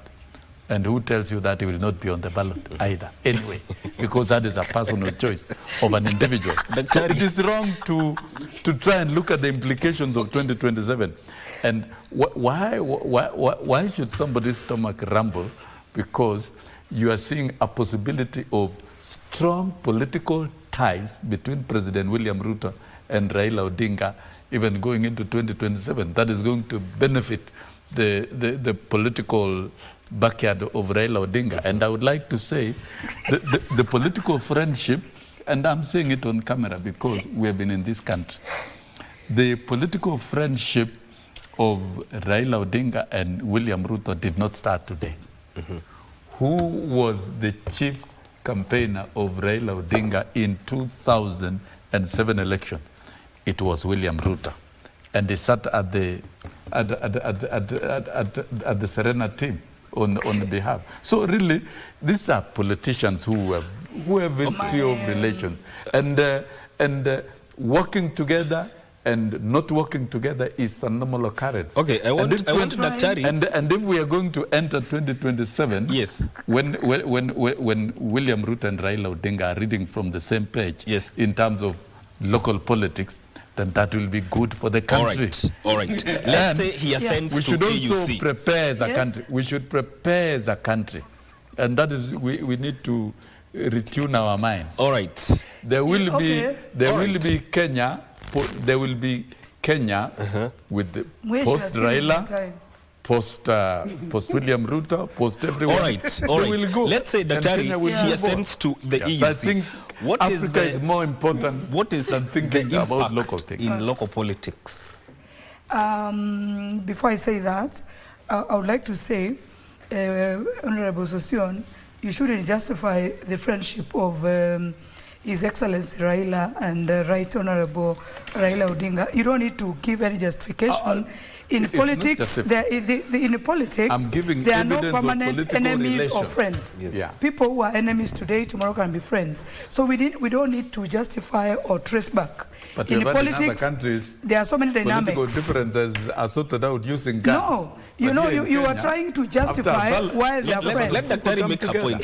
And who tells you that he will not be on the ballot either? Anyway, because that is a personal choice of an individual. So it is wrong to try and look at the implications of 2027. And why should somebody's stomach rumble? Because you are seeing a possibility of strong political ties between President William Ruto and Raila Odinga even going into 2027. That is going to benefit the political backyard of Raila Odinga. And I would like to say the political friendship, and I'm saying it on camera because we have been in this country, the political friendship of Raila Odinga and William Ruto did not start today. Who was the chief campaigner of Raila Odinga in 2007 elections? It was William Ruto. And he sat at the Serena team on behalf. So really, these are politicians who have history of relations. And working together and not working together is a normal occurrence.
Okay, I want Daktari.
And if we are going to enter 2027,
yes,
when William Ruto and Raila Odinga are reading from the same page,
yes,
in terms of local politics, then that will be good for the country.
All right. Let's say he ascends
we should
to
also
AUC.
prepare as a country. We should prepare as a country. And that is, we need to retune our minds.
All right.
There will be Kenya. There will be Kenya with the post Raila, post William Ruto, post everyone.
All right. Will go. Let's say that he ascends to the AUC.
I think Africa is more important than thinking about local things.
In local politics.
Before I say that, I would like to say, Honorable Sosion, you shouldn't justify the friendship of His Excellency Raila and Right Honorable Raila Odinga. You don't need to give any justification. In politics, there are no permanent enemies or friends.
Yes. Yeah.
People who are enemies today, tomorrow can be friends. So we don't need to justify or trace back.
But
in
politics, in other countries,
there are so many dynamics.
Political differences are sorted out using guns.
No, you are trying to justify why they are friends.
Let Daktari make a point.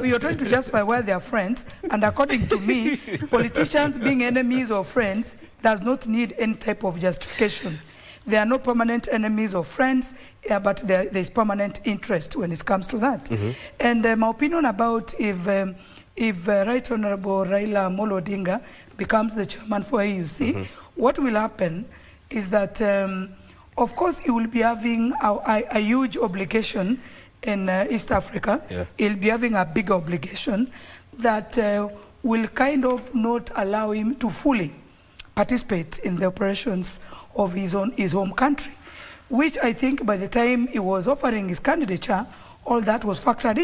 You're trying to justify why they are friends. And according to me, politicians being enemies or friends does not need any type of justification. There are no permanent enemies or friends, but there is permanent interest when it comes to that. And my opinion about if Right Honorable Raila Amolo Odinga becomes the chairman for AUC, what will happen is that, of course, he will be having a huge obligation in East Africa. Yeah. He'll be having a big obligation that will kind of not allow him to fully participate in the operations of his home country, which I think by the time he was offering his candidature, all that was factored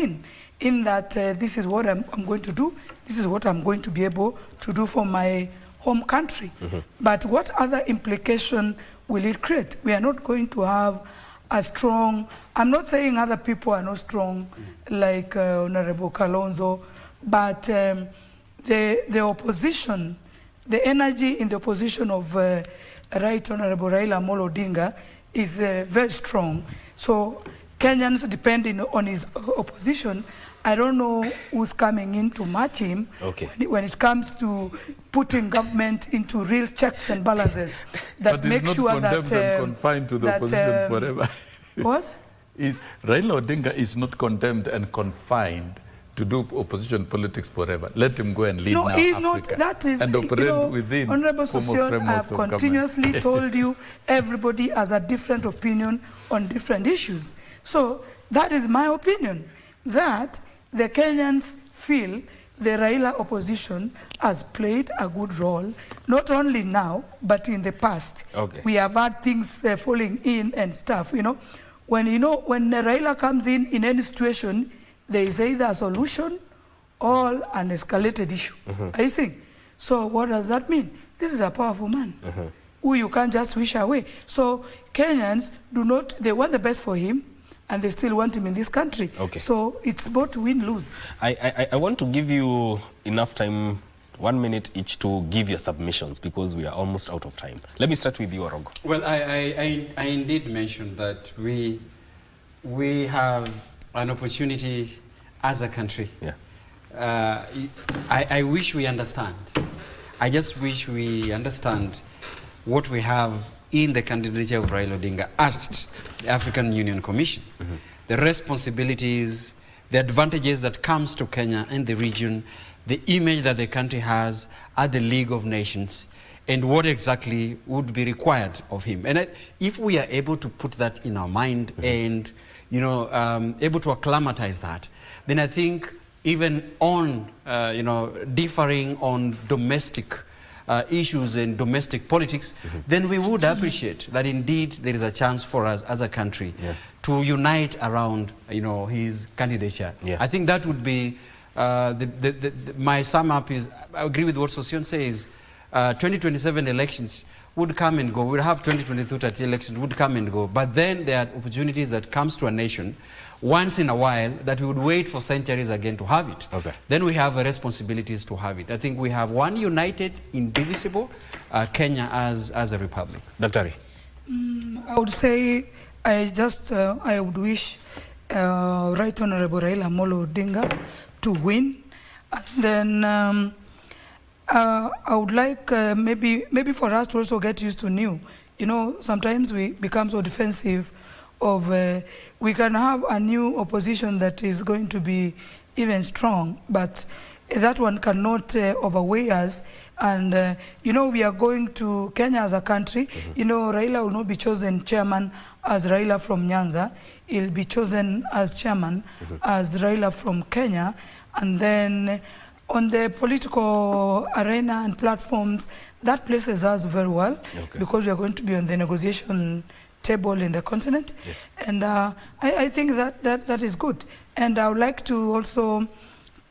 in that this is what I'm going to do, this is what I'm going to be able to do for my home country. But what other implication will it create? We are not going to have a strong, I'm not saying other people are not strong, like Honorable Kalonzo, but the opposition, the energy in the opposition of Right Honorable Raila Amolo Odinga is very strong. So Kenyans, depending on his opposition, I don't know who's coming in to match him when it comes to putting government into real checks and balances that make sure that
confined to the opposition forever.
What?
Raila Odinga is not condemned and confined to do opposition politics forever. Let him go and lead now
he's
Africa.
That is,
and operate within
Honorable Sosion, I have continuously told you everybody has a different opinion on different issues. So that is my opinion, that the Kenyans feel the Raila opposition has played a good role, not only now, but in the past. We have had things falling in and stuff, When Raila comes in any situation, there is either a solution or an escalated issue. I think. So what does that mean? This is a powerful man who you can't just wish away. So Kenyans they want the best for him, and they still want him in this country.
Okay.
So it's both win-lose.
I want to give you enough time, 1 minute each, to give your submissions, because we are almost out of time. Let me start with you, Orogo.
Well, I indeed mentioned that we have an opportunity as a country.
Yeah.
I wish we understand. I just wish we understand what we have in the candidature of Raila Odinga as the African Union Commission. The responsibilities, the advantages that comes to Kenya and the region, the image that the country has at the League of Nations, and what exactly would be required of him. And if we are able to put that in our mind and able to acclimatize that, then I think even on differing on domestic issues and domestic politics, then we would appreciate that indeed there is a chance for us as a country to unite around his candidature. I think that would be my sum up is, I agree with what Sosion says. 2027 elections would come and go. We'll have 2022 elections would come and go. But then there are opportunities that comes to a nation once in a while that we would wait for centuries again to have it.
Okay.
Then we have responsibilities to have it. I think we have one united, indivisible Kenya as a republic.
Dr.
I would say I would wish Right Honorable Raila Amolo Odinga to win. And then I would like maybe for us to also get used to new. Sometimes we become so defensive of we can have a new opposition that is going to be even strong, but that one cannot overweigh us. And we are going to Kenya as a country. Raila will not be chosen chairman as Raila from Nyanza. He'll be chosen as chairman as Raila from Kenya. And then on the political arena and platforms, that places us very well, because we are going to be on the negotiation table in the continent.
Yes.
And I think that is good. And I would like to also,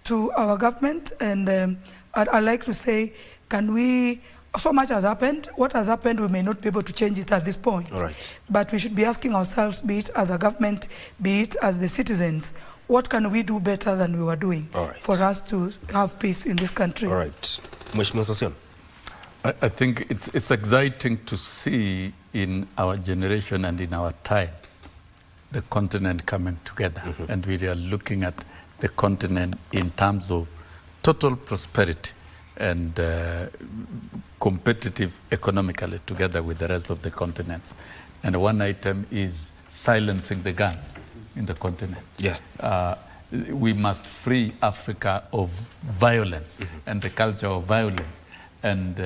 to our government, and I'd like to say, can we, so much has happened. What has happened, we may not be able to change it at this point.
All right.
But we should be asking ourselves, be it as a government, be it as the citizens, what can we do better than we were doing for us to have peace in this country?
All right. Mheshimiwa Sosion.
I think it's exciting to see in our generation and in our time the continent coming together. And we are looking at the continent in terms of total prosperity and competitive economically together with the rest of the continents. And one item is silencing the guns in the continent. We must free Africa of violence and the culture of violence and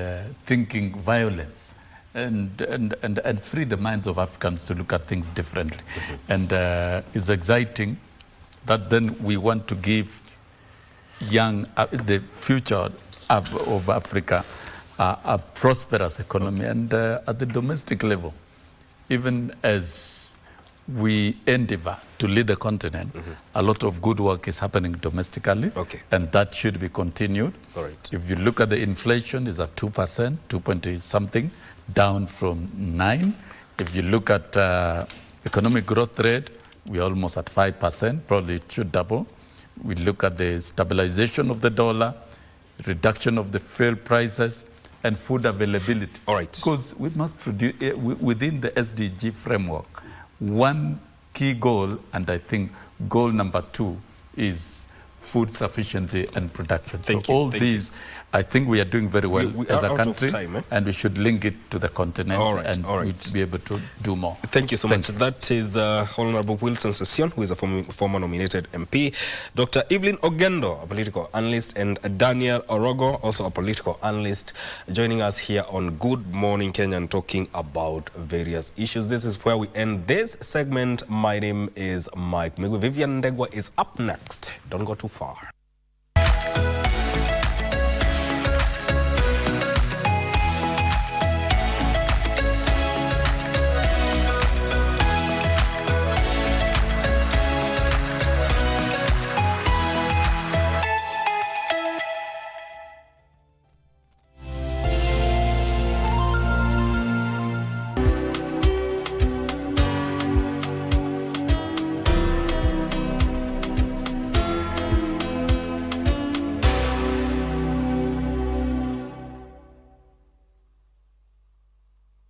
thinking violence, and free the minds of Africans to look at things differently. And it's exciting that then we want to give the future of Africa a prosperous economy. And at the domestic level, even as we endeavor to lead the continent, a lot of good work is happening domestically, and that should be continued.
All right.
If you look at the inflation, is at 2%, 2 something, down from 9. If you look at economic growth rate, we're almost at 5%, probably it should double. We look at the stabilization of the dollar, reduction of the fuel prices, and food availability.
All right.
Because we must produce, within the SDG framework, one key goal, and I think goal number 2, is food sufficiency and production.
Thank
so
you.
all these, I think we are doing very well
we
as
are
a country,
out of time,
and we should link it to the continent, and
all right.
we'd be able to do more.
Thank you so much. That is Honorable Wilson Sosion, who is a former nominated MP, Dr. Evelyn Ogendo, a political analyst, and Daniel Orogo, also a political analyst, joining us here on Good Morning Kenya and talking about various issues. This is where we end this segment. My name is Mike Migwe. Vivian Ndegwa is up next. Don't go too far.